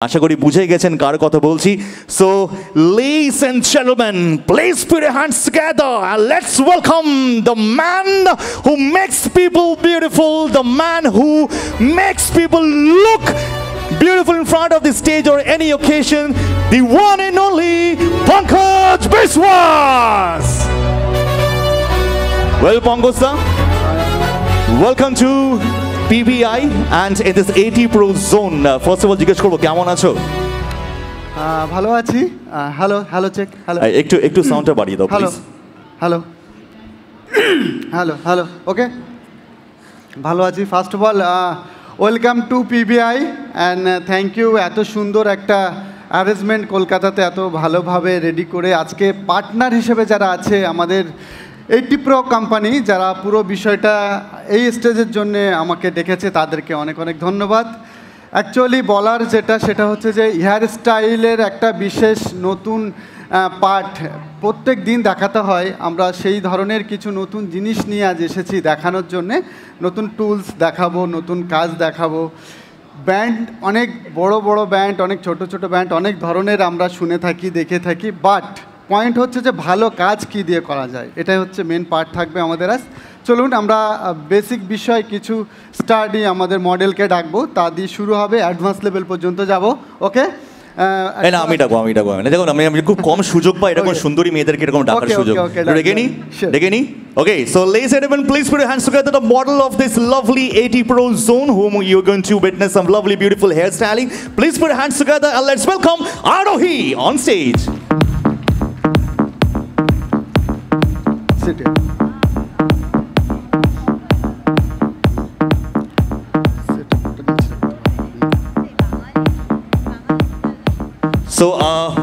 আশা করি বুঝে গেছেন কার কথা বলছি। So ladies and gentlemen, please put your hands together and let's welcome the man who makes people beautiful, the man who makes people look beautiful in front of the stage or any occasion, the one and only Pankaj Biswas. Well, Pankaj sir, welcome to PBI and in this 80 Pro zone. First of all, জিজ্ঞেস করব কেমন আছো? ভালো আছি। Hello hello check hello একটু সাউন্ডটা বাড়িয়ে দাও hello please. Hello hello hello okay ভালো আছি। First of all welcome to PBI and thank you. এত সুন্দর একটা অ্যারেঞ্জমেন্ট কলকাতাতে এত ভালোভাবে রেডি করে আজকে পার্টনার হিসেবে যারা আছে আমাদের 80 Pro কোম্পানি, যারা পুরো বিষয়টা এই স্টেজের জন্য আমাকে ডেকেছে তাদেরকে অনেক অনেক ধন্যবাদ। অ্যাকচুয়ালি বলার সেটা হচ্ছে যে হেয়ার স্টাইলের একটা বিশেষ নতুন পার্ট প্রত্যেক দিন দেখাতে হয়। আমরা সেই ধরনের কিছু নতুন জিনিস নিয়ে আজ এসেছি দেখানোর জন্যে। নতুন টুলস দেখাবো, নতুন কাজ দেখাবো। ব্যান্ড অনেক বড় বড় ব্যান্ড, অনেক ছোট ছোট ব্যান্ড, অনেক ধরনের আমরা শুনে থাকি দেখে থাকি, বাট পয়েন্ট হচ্ছে যে ভালো কাজ কি দিয়ে করা যায়, এটাই হচ্ছে মেন পার্ট থাকবে আমাদের আজ। চলুন আমরা বেসিক বিষয় কিছু স্টাডি আমাদের মডেলকে ডাকবো, তা দিয়ে শুরু হবে, অ্যাডভান্স লেভেল পর্যন্ত যাব। ওকে না আমি ডাকবো দেখুন আমি খুব কম সুযোগ পাই এরকম সুন্দরী মেয়েদেরকে এরকম ডাকার সুযোগ। ডেকে নি Okay, so ladies and gentlemen, please put your hands together. The model of this lovely 80 Pro zone, whom you're going to witness some lovely, beautiful hairstyling. Please put your hands together and let's welcome Arohi on stage. Sit here. So,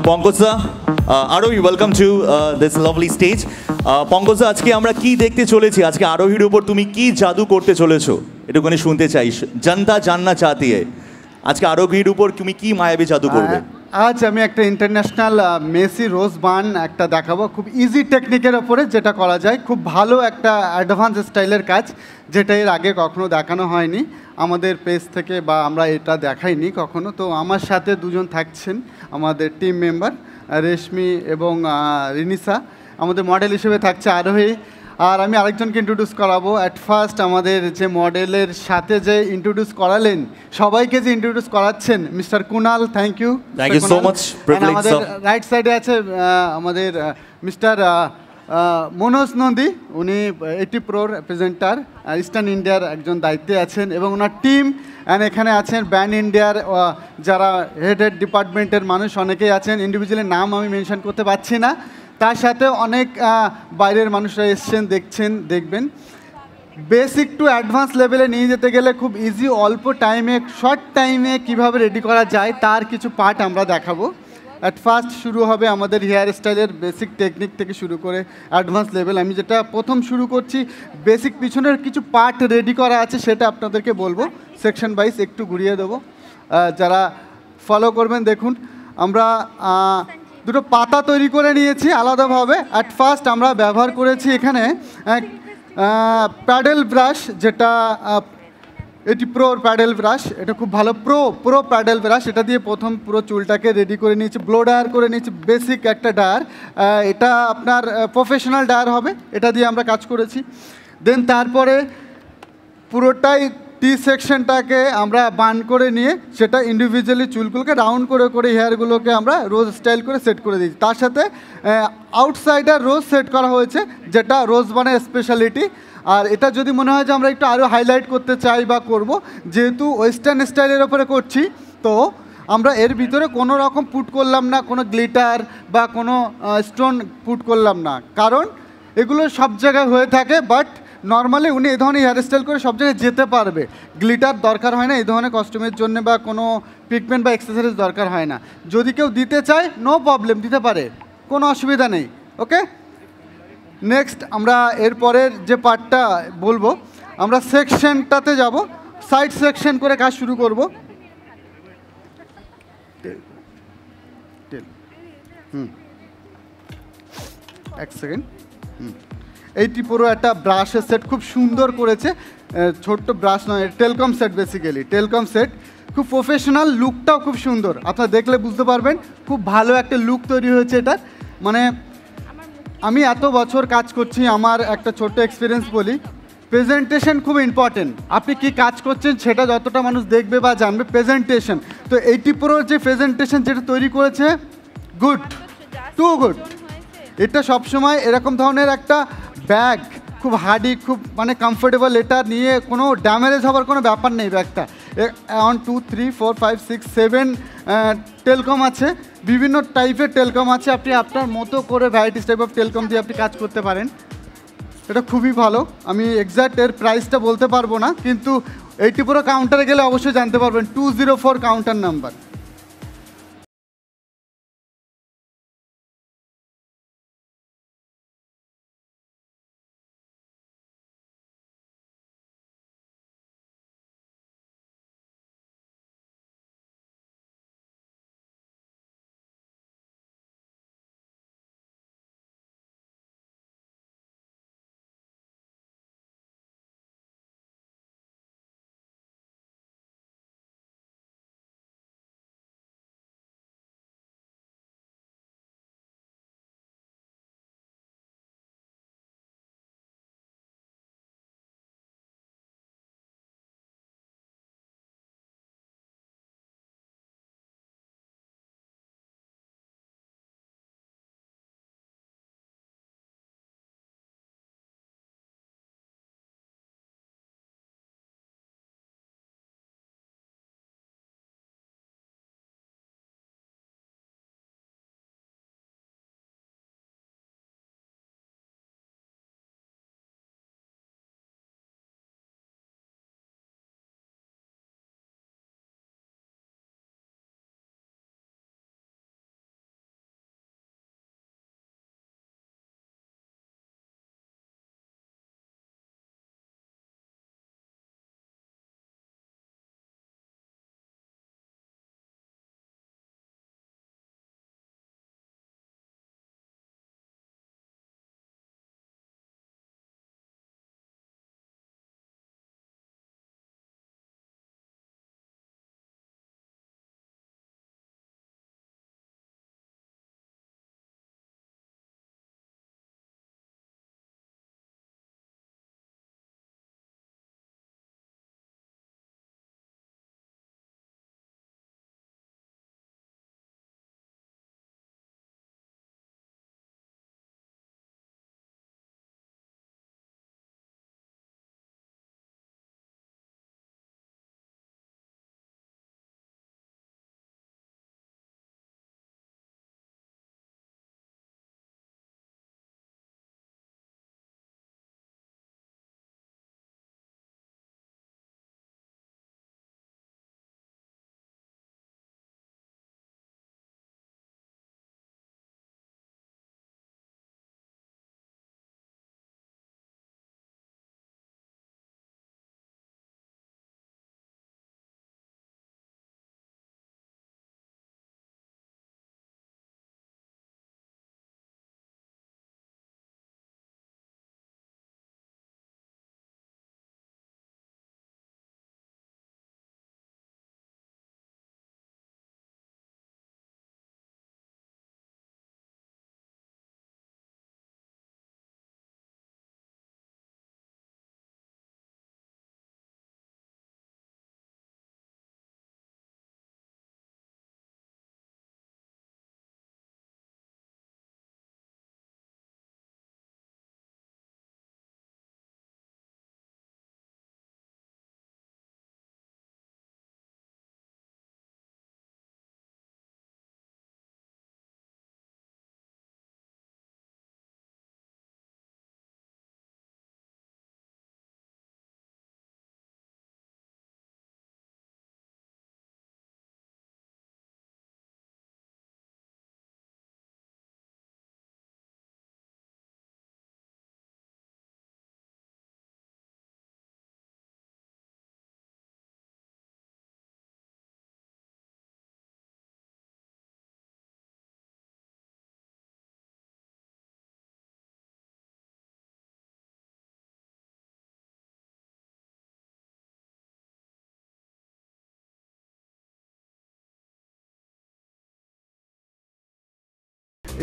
Pankaj sir, Arohi, welcome to this lovely stage. Pankaj sir, আজকে আমরা কি দেখতে চলেছি? আজকে আরোহীর উপর তুমি কি জাদু করতে চলেছো? এটুকুনি শুনতে চাই, জনতা জাননা চাহতি है। আজকে আরোহীর উপর তুমি কি মায়াবী জাদু করবে? আজ আমি একটা ইন্টারন্যাশনাল মেসি রোজ বান একটা দেখাবো, খুব ইজি টেকনিকের ওপরে যেটা করা যায়, খুব ভালো একটা অ্যাডভান্স স্টাইলের কাজ, যেটা এর আগে কখনো দেখানো হয়নি আমাদের পেজ থেকে, বা আমরা এটা দেখাইনি কখনো। তো আমার সাথে দুজন থাকছেন আমাদের টিম মেম্বার, রেশমি এবং রিনিসা। আমাদের মডেল হিসেবে থাকছে আরোহী, আর আমি আরেকজনকে ইন্ট্রোডিউস করাবো। অ্যাট ফার্স্ট আমাদের যে মডেলের সাথে যে ইন্ট্রোডিউস করালেন, সবাইকে যে ইন্ট্রোডিউস করাচ্ছেন, mister Kunal, thank you so much. আমাদের রাইট সাইডে আছে আমাদের মিস্টার মনোজ নন্দী, উনি 80 Pro রিপ্রেজেন্টার, ইস্টার্ন ইন্ডিয়ার একজন দায়িত্বে আছেন, এবং ওনার টিম। অ্যান্ড এখানে আছেন ব্যান্ড ইন্ডিয়ার যারা হেড ডিপার্টমেন্টের মানুষ অনেকেই আছেন, ইন্ডিভিজুয়ালি নাম আমি মেনশন করতে পারছি না। তার সাথে অনেক বাইরের মানুষরা এসছেন, দেখবেন। বেসিক টু অ্যাডভান্স লেভেলে নিয়ে যেতে গেলে খুব ইজি, অল্প টাইমে, শর্ট টাইমে কীভাবে রেডি করা যায় তার কিছু পার্ট আমরা দেখাবো। অ্যাট ফার্স্ট শুরু হবে আমাদের হেয়ার স্টাইলের বেসিক টেকনিক থেকে শুরু করে অ্যাডভান্স লেভেল। আমি যেটা প্রথম শুরু করছি, বেসিক পিছনের কিছু পার্ট রেডি করা আছে সেটা আপনাদেরকে বলবো, সেকশন ওয়াইজ একটু ঘুরিয়ে দেবো, যারা ফলো করবেন দেখুন। আমরা দুটো পাতা তৈরি করে নিয়েছি আলাদাভাবে। অ্যাট ফার্স্ট আমরা ব্যবহার করেছি এখানে প্যাডেল ব্রাশ, যেটা 80 Pro প্যাডেল ব্রাশ, এটা খুব ভালো প্রো প্যাডেল ব্রাশ। এটা দিয়ে প্রথম পুরো চুলটাকে রেডি করে নিয়েছি, ব্লো ডায়ার করে নিয়েছি, বেসিক একটা ডায়ার। এটা আপনার প্রফেশনাল ডায়ার হবে, এটা দিয়ে আমরা কাজ করেছি। দেন তারপরে পুরোটাই টি সেকশনটাকে আমরা বান করে নিয়ে সেটা ইন্ডিভিজুয়ালি চুলগুলোকে রাউন্ড করে হেয়ারগুলোকে আমরা রোজ স্টাইল করে সেট করে দিয়েছি। তার সাথে আউটসাইডার রোজ সেট করা হয়েছে, যেটা রোজ বানের স্পেশালিটি। আর এটা যদি মনে হয় যে আমরা একটু আরও হাইলাইট করতে চাই বা করব, যেহেতু ওয়েস্টার্ন স্টাইলের ওপরে করছি, তো আমরা এর ভিতরে কোনো রকম পুট করলাম না, কোনো গ্লিটার বা কোনো স্টোন পুট করলাম না, কারণ এগুলো সব জায়গায় হয়ে থাকে। বাট নর্মালি উনি এই ধরনের হেয়ার স্টাইল করে সব জায়গায় যেতে পারবে, গ্লিটার দরকার হয় না এই ধরনের কস্টিউমের জন্য, বা কোনো পিগমেন্ট বা অ্যাক্সেসরিজ দরকার হয় না। যদি কেউ দিতে চায় নো প্রবলেম, দিতে পারে, কোনো অসুবিধা নেই। ওকে, নেক্সট আমরা এরপরের যে পার্টটা বলবো, আমরা সেকশনটাতে যাব, সাইড সেকশন করে কাজ শুরু করব। এক সেকেন্ড। 80 Pro একটা ব্রাশের সেট খুব সুন্দর করেছে, ছোট্ট ব্রাশ নয়, talcum set, basically talcum set. খুব প্রফেশনাল, লুকটাও খুব সুন্দর, আপনারা দেখলে বুঝতে পারবেন খুব ভালো একটা লুক তৈরি হয়েছে এটার। মানে আমি এত বছর কাজ করছি, আমার একটা ছোট্ট এক্সপিরিয়েন্স বলি, প্রেজেন্টেশন খুব ইম্পর্টেন্ট। আপনি কি কাজ করছেন সেটা যতটা মানুষ দেখবে বা জানবে, প্রেজেন্টেশন। তো 80 Proর যে প্রেজেন্টেশন যেটা তৈরি করেছে, গুড, টু গুড। এটা সবসময় এরকম ধরনের একটা ব্যাগ, খুব হার্ডি, খুব মানে কমফোর্টেবল, এটা নিয়ে কোনো ড্যামেজ হওয়ার কোনো ব্যাপার নেই। ব্যাগটা 1 2 3 4 5 6 7 টেলকম আছে, বিভিন্ন টাইপের টেলকম আছে, আপনি আপনার মতো করে ভ্যারাইটিস টাইপ অফ টেলকম দিয়ে আপনি কাজ করতে পারেন। এটা খুবই ভালো। আমি এক্স্যাক্ট এর প্রাইসটা বলতে পারবো না, কিন্তু 80 Pro কাউন্টারে গেলে অবশ্যই জানতে পারবেন, 204 কাউন্টার নাম্বার।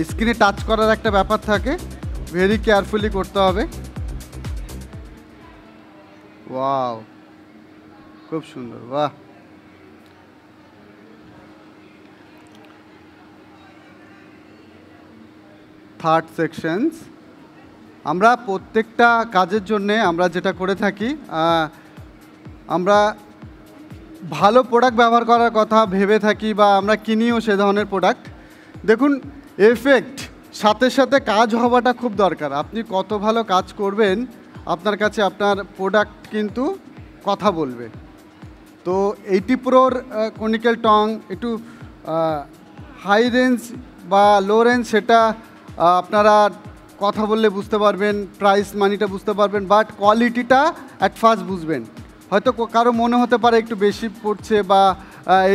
স্কিনে টাচ করার একটা ব্যাপার থাকে, ভেরি কেয়ারফুলি করতে হবে। ওয়াও, খুব সুন্দর, বাহ। থার্ড সেকশনস, আমরা প্রত্যেকটা কাজের জন্যে আমরা যেটা করে থাকি, আমরা ভালো প্রোডাক্ট ব্যবহার করার কথা ভেবে থাকি বা আমরা কিনিও সে ধরনের প্রোডাক্ট। দেখুন, এফেক্ট সাথে সাথে কাজ হওয়াটা খুব দরকার। আপনি কত ভালো কাজ করবেন, আপনার কাছে আপনার প্রোডাক্ট কিন্তু কথা বলবে। তো 80 প্রোর কনিক্যাল টং একটু হাই রেঞ্জ বা লো রেঞ্জ, সেটা আপনারা কথা বললে বুঝতে পারবেন, প্রাইস মানিটা বুঝতে পারবেন, বাট কোয়ালিটিটা অ্যাট ফার্স্ট বুঝবেন। হয়তো কারো মনে হতে পারে একটু বেশি পড়ছে বা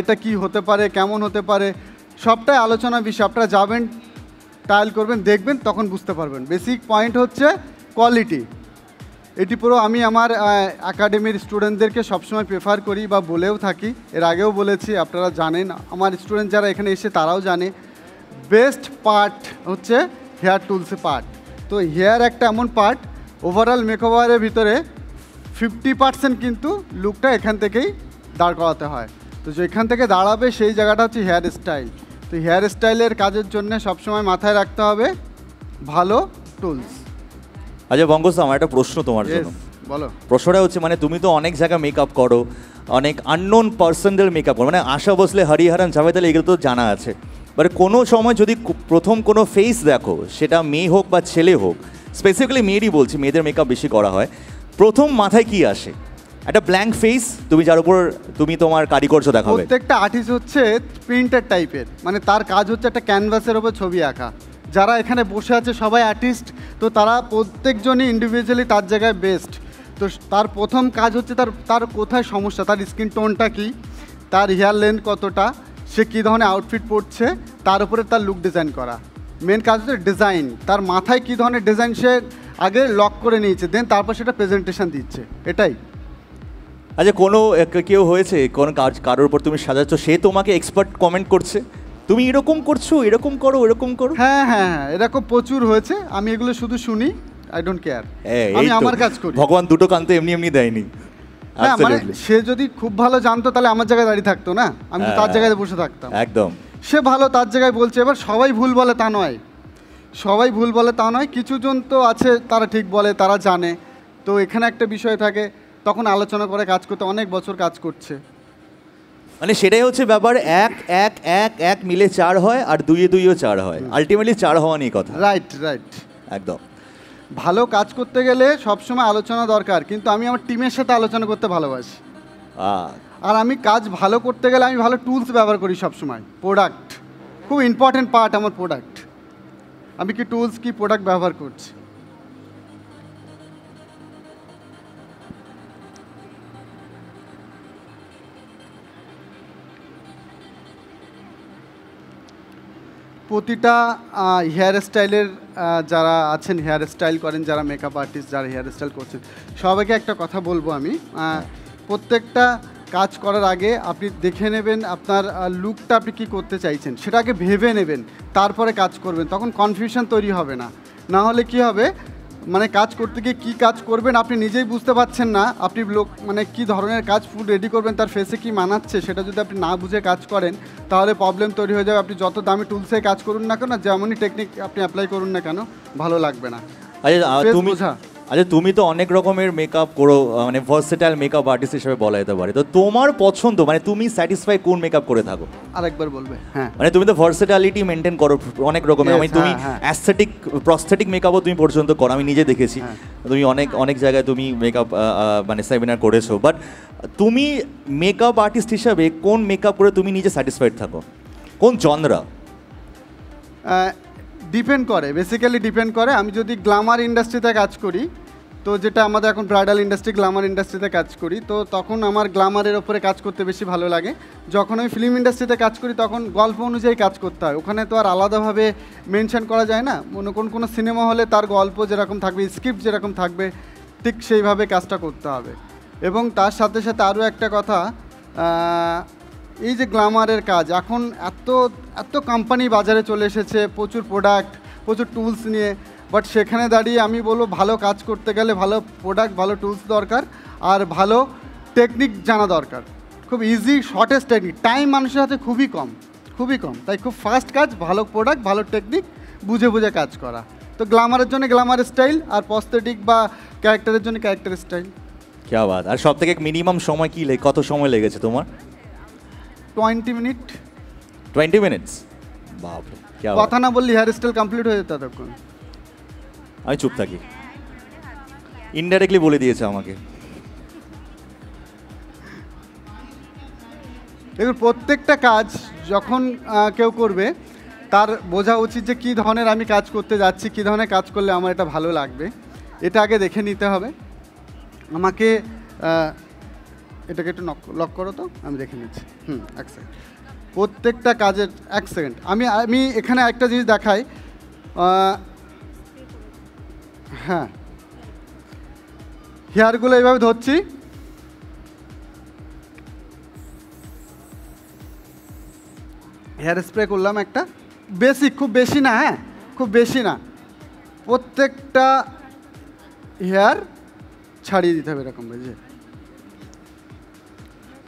এটা কি হতে পারে, কেমন হতে পারে, সবটাই আলোচনার বিষয়। আপনারা যাবেন, ট্রায়াল করবেন, দেখবেন, তখন বুঝতে পারবেন। বেসিক পয়েন্ট হচ্ছে কোয়ালিটি। 80 প্রো আমি আমার একাডেমির স্টুডেন্টদেরকে সবসময় প্রেফার করি বা বলেও থাকি, এর আগেও বলেছি, আপনারা জানেন, আমার স্টুডেন্ট যারা এখানে এসে তারাও জানে, বেস্ট পার্ট হচ্ছে হেয়ার টুলসের পার্ট। তো হেয়ার একটা এমন পার্ট, ওভারঅল মেকওভারের ভিতরে 50% কিন্তু লুকটা এখান থেকেই দাঁড় করাতে হয়। তো যেখান থেকে দাঁড়াবে সেই জায়গাটা হচ্ছে হেয়ার স্টাইল। তো হেয়ার স্টাইলের কাজের জন্য সবসময় মাথায় রাখতে হবে ভালো টুলস। আচ্ছা বঙ্গস, আমার একটা প্রশ্ন তোমার জন্য। বলো। প্রশ্নটা হচ্ছে, মানে তুমি তো অনেক জায়গায় মেকআপ করো, অনেক আননোন পার্সনদের মেকআপ করো, মানে আশা ভোসলে, হরিহরন, জাভেদ আলি, এগুলো তো জানা আছে। বাট কোনো সময় যদি প্রথম কোনো ফেস দেখো, সেটা মেয়ে হোক বা ছেলে হোক, স্পেসিফিক্যালি মেয়েরই বলছি, মেয়েদের মেকআপ বেশি করা হয়, প্রথম মাথায় কি আসে? একটা ব্ল্যাঙ্ক ফেস, তুমি যার উপর তুমি তোমার কারিগর্য দেখাবে। প্রত্যেকটা আর্টিস্ট হচ্ছে প্রিন্টার টাইপের, মানে তার কাজ হচ্ছে একটা ক্যানভাসের ওপর ছবি আঁকা। যারা এখানে বসে আছে সবাই আর্টিস্ট, তো তারা প্রত্যেকজনই ইন্ডিভিজুয়ালি তার জায়গায় বেস্ট। তো তার প্রথম কাজ হচ্ছে তার কোথায় সমস্যা, তার স্কিন টোনটা কী, তার হেয়ার লেন্থ কতটা, সে কী ধরনের আউটফিট পরছে, তার উপরে তার লুক ডিজাইন করা। মেন কাজ হচ্ছে ডিজাইন, তার মাথায় কী ধরনের ডিজাইন সে আগে লক করে নিয়েছে, দেন তারপর সেটা প্রেজেন্টেশন দিচ্ছে, এটাই। আচ্ছা, কোনো কেউ হয়েছে কোনো কারোর উপর তুমি সাজাচ্ছ, সে তোমাকে এক্সপার্ট কমেন্ট করছে, তুমি এরকম করছো, এরকম করো, এরকম করো? হ্যাঁ হ্যাঁ হ্যাঁ, এরকম প্রচুর হয়েছে। আমি এগুলো শুধু শুনি, আই ডোন্ট কেয়ার, আমি আমার কাজ করি। ভগবান দুটো কান তো এমনি এমনি দেয়নি। হ্যাঁ, মানে সে যদি খুব ভালো জানতো তাহলে আমার জায়গায় দাঁড়িয়ে থাকতো না, আমি তো তার জায়গায় বসে থাকতাম। একদম, সে ভালো তার জায়গায় বলছে। এবার সবাই ভুল বলে তা নয়, সবাই ভুল বলে তা নয়, কিছুজন তো আছে তারা ঠিক বলে, তারা জানে। তো এখানে একটা বিষয় থাকে, তখন আলোচনা করে কাজ করতে, অনেক বছর কাজ করছে, মানে সেটাই হচ্ছে ব্যাপার। এক এক এক এক মিলে 4 হয়, আর দুইয়ে দুইও 4 হয়, আলটিমেটলি 4 হওয়া নিয়ে কথা। রাইট রাইট, একদম। ভালো কাজ করতে গেলে সবসময় আলোচনা দরকার, কিন্তু আমি আমার টিমের সাথে আলোচনা করতে ভালোবাসি। আর আমি কাজ ভালো করতে গেলে আমি ভালো টুলস ব্যবহার করি সবসময়। প্রোডাক্ট খুব ইম্পর্টেন্ট পার্ট আমার, প্রোডাক্ট। আমি কি টুলস কি প্রোডাক্ট ব্যবহার করছি। প্রতিটা হেয়ার স্টাইলের যারা আছেন, হেয়ার স্টাইল করেন, যারা মেকআপ আর্টিস্ট, যারা হেয়ার স্টাইল করছেন, সবাইকে একটা কথা বলবো আমি, প্রত্যেকটা কাজ করার আগে আপনি দেখে নেবেন আপনার লুকটা আপনি কী করতে চাইছেন, সেটা আগে ভেবে নেবেন, তারপরে কাজ করবেন। তখন কনফিউশন তৈরি হবে না। না হলে কি হবে, মানে কাজ করতে গিয়ে কী কাজ করবেন আপনি নিজেই বুঝতে পারছেন না। আপনি লোক মানে কী ধরনের কাজ ফুল রেডি করবেন, তার ফেসে কী মানাচ্ছে, সেটা যদি আপনি না বুঝে কাজ করেন তাহলে প্রবলেম তৈরি হয়ে যাবে। আপনি যত দামি টুলসে কাজ করুন না কেন, যেমনই টেকনিক আপনি অ্যাপ্লাই করুন না কেন, ভালো লাগবে না। আচ্ছা, তুমি তো অনেক রকমের মেকআপ করো, মানে ভার্সেটাইল মেকআপ আর্টিস্ট হিসেবে বলা যেতে পারে। তো তোমার পছন্দ, মানে তুমি স্যাটিসফাই কোন মেকআপ করে থাকো? আরেকবার বলবে? হ্যাঁ, মানে তুমি তো ভার্সেটালিটি মেনটেন করো অনেক রকমের। আমি তুমি অ্যাস্থেটিক প্রস্থেটিক মেকআপও তুমি পর্যন্ত করো, আমি নিজে দেখেছি। তুমি অনেক জায়গায় তুমি মেকআপ মানে সেমিনার করেছো। বাট তুমি মেকআপ আর্টিস্ট হিসাবে কোন মেকআপ করে তুমি নিজে স্যাটিসফাইড থাকো, কোন জনরা? ডিপেন্ড করে, বেসিক্যালি ডিপেন্ড করে। আমি যদি গ্ল্যামার ইন্ডাস্ট্রিতে কাজ করি, তো যেটা আমাদের এখন ব্রাইডাল ইন্ডাস্ট্রি, গ্ল্যামার ইন্ডাস্ট্রিতে কাজ করি, তো তখন আমার গ্ল্যামারের ওপরে কাজ করতে বেশি ভালো লাগে। যখন আমি ফিল্ম ইন্ডাস্ট্রিতে কাজ করি তখন গল্প অনুযায়ী কাজ করতে হয়, ওখানে তো আর আলাদাভাবে মেনশন করা যায় না। মনে কোনো সিনেমা হলে তার গল্প যেরকম থাকবে, স্ক্রিপ্ট যেরকম থাকবে, ঠিক সেইভাবে কাজটা করতে হবে। এবং তার সাথে সাথে আরও একটা কথা, এই যে গ্ল্যামারের কাজ, এখন এত এত কোম্পানি বাজারে চলে এসেছে, প্রচুর প্রোডাক্ট, প্রচুর টুলস নিয়ে, বাট সেখানে দাঁড়িয়ে আমি বলবো ভালো কাজ করতে গেলে ভালো প্রোডাক্ট, ভালো টুলস দরকার, আর ভালো টেকনিক জানা দরকার। খুব ইজি শর্টেস্ট টেকনিক, টাইম মানুষের হাতে খুবই কম, খুবই কম, তাই খুব ফাস্ট কাজ, ভালো প্রোডাক্ট, ভালো টেকনিক, বুঝে বুঝে কাজ করা। তো গ্ল্যামারের জন্য গ্ল্যামার স্টাইল, আর প্রস্থেটিক বা ক্যারেক্টারের জন্য ক্যারেক্টার স্টাইল। क्या बात। আর সব থেকে মিনিমাম সময় কি কত সময় লেগেছে তোমার? 20 মিনিট। 20 মিনিটস? বাপরে, क्या बात। কথা না বললে হেয়ার স্টাইল কমপ্লিট হয়ে যেত তখন। আমি চুপ থাকি, ইনডাইরেক্টলি বলে দিয়েছে আমাকে। দেখুন, প্রত্যেকটা কাজ যখন কেউ করবে তার বোঝা উচিত যে কী ধরনের আমি কাজ করতে যাচ্ছি, কী ধরনের কাজ করলে আমার এটা ভালো লাগবে, এটা আগে দেখে নিতে হবে। আমাকে এটাকে একটু লক করো তো, আমি দেখে নিচ্ছি। এক সেকেন্ড। প্রত্যেকটা কাজের এক সেকেন্ড, আমি এখানে একটা জিনিস দেখাই। হ্যাঁ, হেয়ারগুলো এইভাবে ধরছি, হেয়ার স্প্রে করলাম একটা, বেসিক, খুব বেশি না, হ্যাঁ খুব বেশি না, প্রত্যেকটা হেয়ার ছাড়িয়ে দিতে হবে এরকম। বুঝে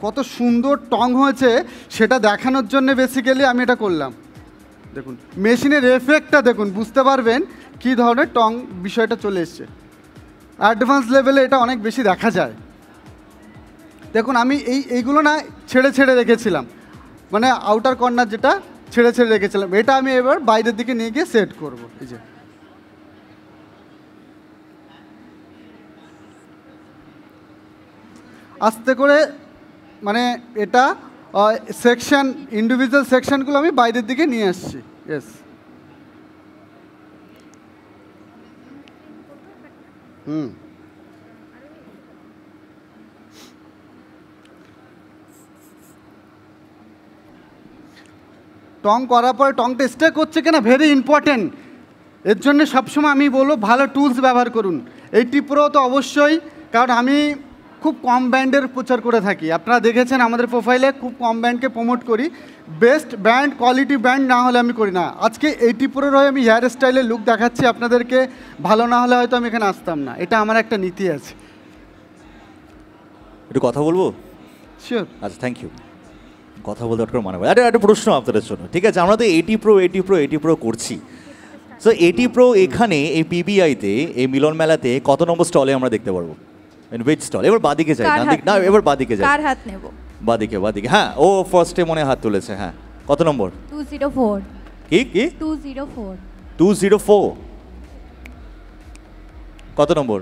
কত সুন্দর টং হয়েছে সেটা দেখানোর জন্য বেসিক্যালি আমি এটা করলাম। দেখুন মেশিনের এফেক্টটা দেখুন, বুঝতে পারবেন কী ধরনের টং বিষয়টা চলে এসছে। অ্যাডভান্স লেভেলে এটা অনেক বেশি দেখা যায়। দেখুন আমি এইগুলো না ছেড়ে ছেড়ে রেখেছিলাম, মানে আউটার কর্নার যেটা ছেড়ে ছেড়ে রেখেছিলাম, এটা আমি এবার বাইরের দিকে নিয়ে গিয়ে সেট করব। এই যে আস্তে করে, মানে এটা সেকশন, ইন্ডিভিজুয়াল সেকশনগুলো আমি বাইরের দিকে নিয়ে আসছি। ইয়েস, টং করার পরে টংটা স্টে করছে কিনা ভেরি ইম্পর্টেন্ট। এর জন্য সবসময় আমি বলবো ভালো টুলস ব্যবহার করুন। 80 Pro তো অবশ্যই, কারণ আমি খুব কম ব্র্যান্ডের প্রচার করে থাকি। আপনারা দেখেছেন আমাদের প্রোফাইলে খুব কম ব্র্যান্ডকে প্রমোট করি, বেস্ট ব্র্যান্ড, কোয়ালিটি ব্র্যান্ড না হলে আমি করি না। আজকে 80 Proর হয়ে আমি হেয়ার স্টাইলের লুক দেখাচ্ছি আপনাদেরকে, ভালো না হলে হয়তো আমি এখানে আসতাম না। এটা আমার একটা নীতি আছে। একটু কথা বলবো? শিওর। আচ্ছা, থ্যাংক ইউ। কথা বলতে ওটা মানে আরে একটা প্রশ্ন আপনাদের জন্য, ঠিক আছে? আমরা তো 80 Pro করছি। সো 80 Pro এখানে এই পিবিআইতে, এই মিলন মেলাতে কত নম্বর স্টলে আমরা দেখতে পারবো? Which stall? এবার বাদিকে যাই, না এবার বাদিকে যাই। কার হাত নেব? বাদিকে। হ্যাঁ, ও ফার্স্টে মনে হাত তুলেছে। হ্যাঁ, কত নম্বর? 204। কি 204। 204 কত নম্বর?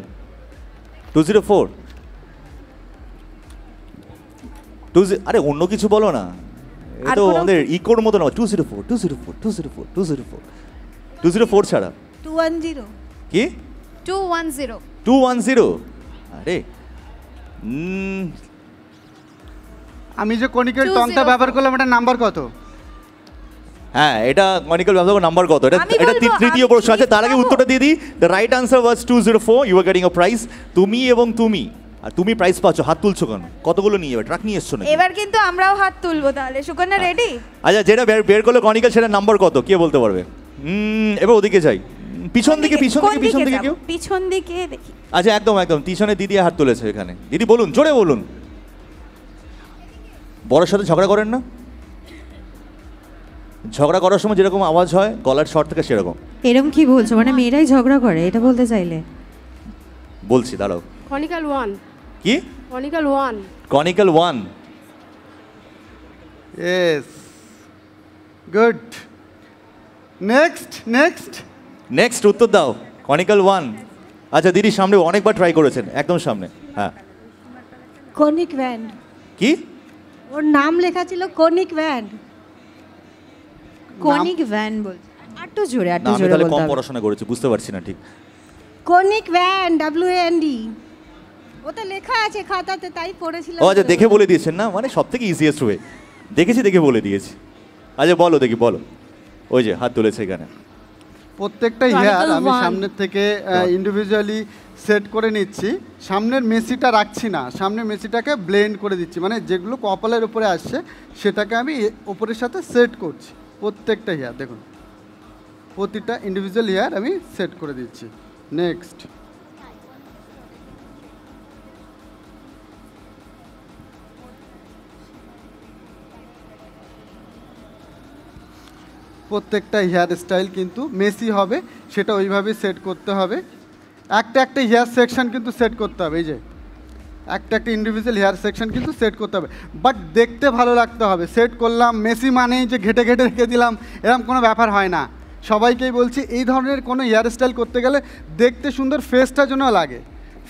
204। আরে অন্য কিছু বলো না, এটা তো আমাদের ইকোর মতো না। 204 ছাড়া 210। কি 210? 210। আরে আমি যে কনিকের টংটা ব্যবহার করলাম, এটা নাম্বার কত? হ্যাঁ, এটা কনিক্যাল ব্যবহার নাম্বার কত? এটা তৃতীয় প্রশ্ন আছে, তার আগে উত্তরটা দিয়ে দিই। The right answer was 204। You are getting a prize. তুমি এবং তুমি, আর তুমি প্রাইজ পাচ্ছ। হাত তুলছো কেন? কতগুলো নিয়ে যাবে? ট্রাক নিয়ে এসছো নাকি? এবার কিন্তু আমরাও হাত তুলবো তাহলে। সুকন্যা রেডি? আচ্ছা, যেটা বের করলো কনিক্যাল, সেটা নাম্বার কত কে বলতে পারবে? এবার ওদিকে যাই, পিছন দিকে কেউ? পিছন দিকে দেখি। আচ্ছা, একদম পিছনে দিদি হাত তুলেছে এখানে। দিদি বলুন, জোরে বলুন। বড়ের সাথে ঝগড়া করেন না? ঝগড়া করার সময় যেরকম আওয়াজ হয় গলার স্বর থেকে, সেরকম। এরকম কি বলছো? মানে মেয়েরাই ঝগড়া করে এটা বলতে চাইলে? বলছি, দাঁড়াও। কনিক্যাল 1। কি? কনিক্যাল 1। Yes, good. নেক্সট উত্তর দাও। কনিক্যাল 1। আচ্ছা, দিদি সামনে অনেকবার ট্রাই করেছেন, একদম সামনে। হ্যাঁ, কনিক ব্যান্ড। কি? ওর নাম লেখা ছিল কনিক ব্যান্ড। কনিক ব্যান্ড বলছে। একটু জোরে আমি তাহলে কম পড়াশোনা করেছি, বুঝতে পারছি না ঠিক। Conic band, WAND। ওটা লেখা আছে খাতাতে, তাই পড়েছিলাম। ও আচ্ছা, দেখে বলে দিয়েছেন না, মানে সব থেকে ইজিয়েস্ট ওয়ে। দেখে বলে দিয়েছি। আচ্ছা বলো, দেখি বলো। ওই যে হাত তুলেছে এখানে। প্রত্যেকটা হেয়ার আমি সামনের থেকে ইন্ডিভিজুয়ালি সেট করে নিচ্ছি, সামনের মেসিটা রাখছি না, সামনের মেসিটাকে ব্লেন্ড করে দিচ্ছি, মানে যেগুলো কপালের উপরে আসছে সেটাকে আমি উপরের সাথে সেট করছি। প্রত্যেকটা হেয়ার দেখুন, প্রতিটা ইন্ডিভিজুয়াল হেয়ার আমি সেট করে দিচ্ছি। নেক্সট প্রত্যেকটা হেয়ার স্টাইল কিন্তু মেসি হবে, সেটা ওইভাবেই সেট করতে হবে। একটা একটা হেয়ার সেকশন কিন্তু সেট করতে হবে, এই যে একটা একটা ইন্ডিভিজুয়াল হেয়ার সেকশন কিন্তু সেট করতে হবে, বাট দেখতে ভালো লাগতে হবে। সেট করলাম মেসি মানেই যে ঘেটে ঘেটে রেখে দিলাম, এরকম কোনো ব্যাপার হয় না। সবাইকেই বলছি এই ধরনের কোনো হেয়ার স্টাইল করতে গেলে দেখতে সুন্দর, ফেসটা যেন লাগে,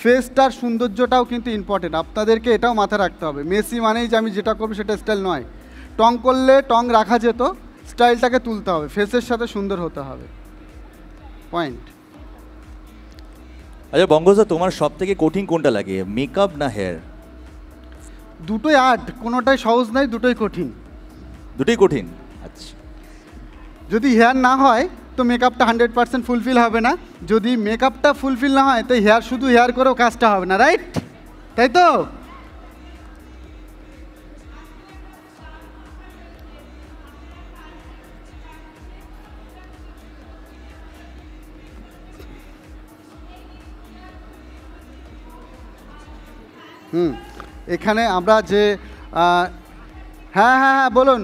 ফেসটার সৌন্দর্যটাও কিন্তু ইম্পর্টেন্ট, আপনাদেরকে এটাও মাথায় রাখতে হবে। মেসি মানেই যে আমি যেটা করবো সেটা স্টাইল নয়। টং করলে টং রাখা যেত, স্টাইলটাকে তুলতে হবে, ফেসের সাথে সুন্দর হতে হবে। পয়েন্ট। আচ্ছা বঙ্গজা, তোমার সব থেকে কঠিন কোনটা লাগে, মেকআপ না হেয়ার? দুটোই আর্ট, কোনোটাই সহজ নয়, দুটোই কঠিন। দুটোই কঠিন। আচ্ছা, যদি হেয়ার না হয় তো মেকআপটা 100% ফুলফিল হবে না, যদি মেকআপটা ফুলফিল না হয় তো হেয়ার শুধু হেয়ার করেও কাজটা হবে না, রাইট? তাই তো? এখানে আমরা যে হ্যাঁ হ্যাঁ হ্যাঁ বলুন।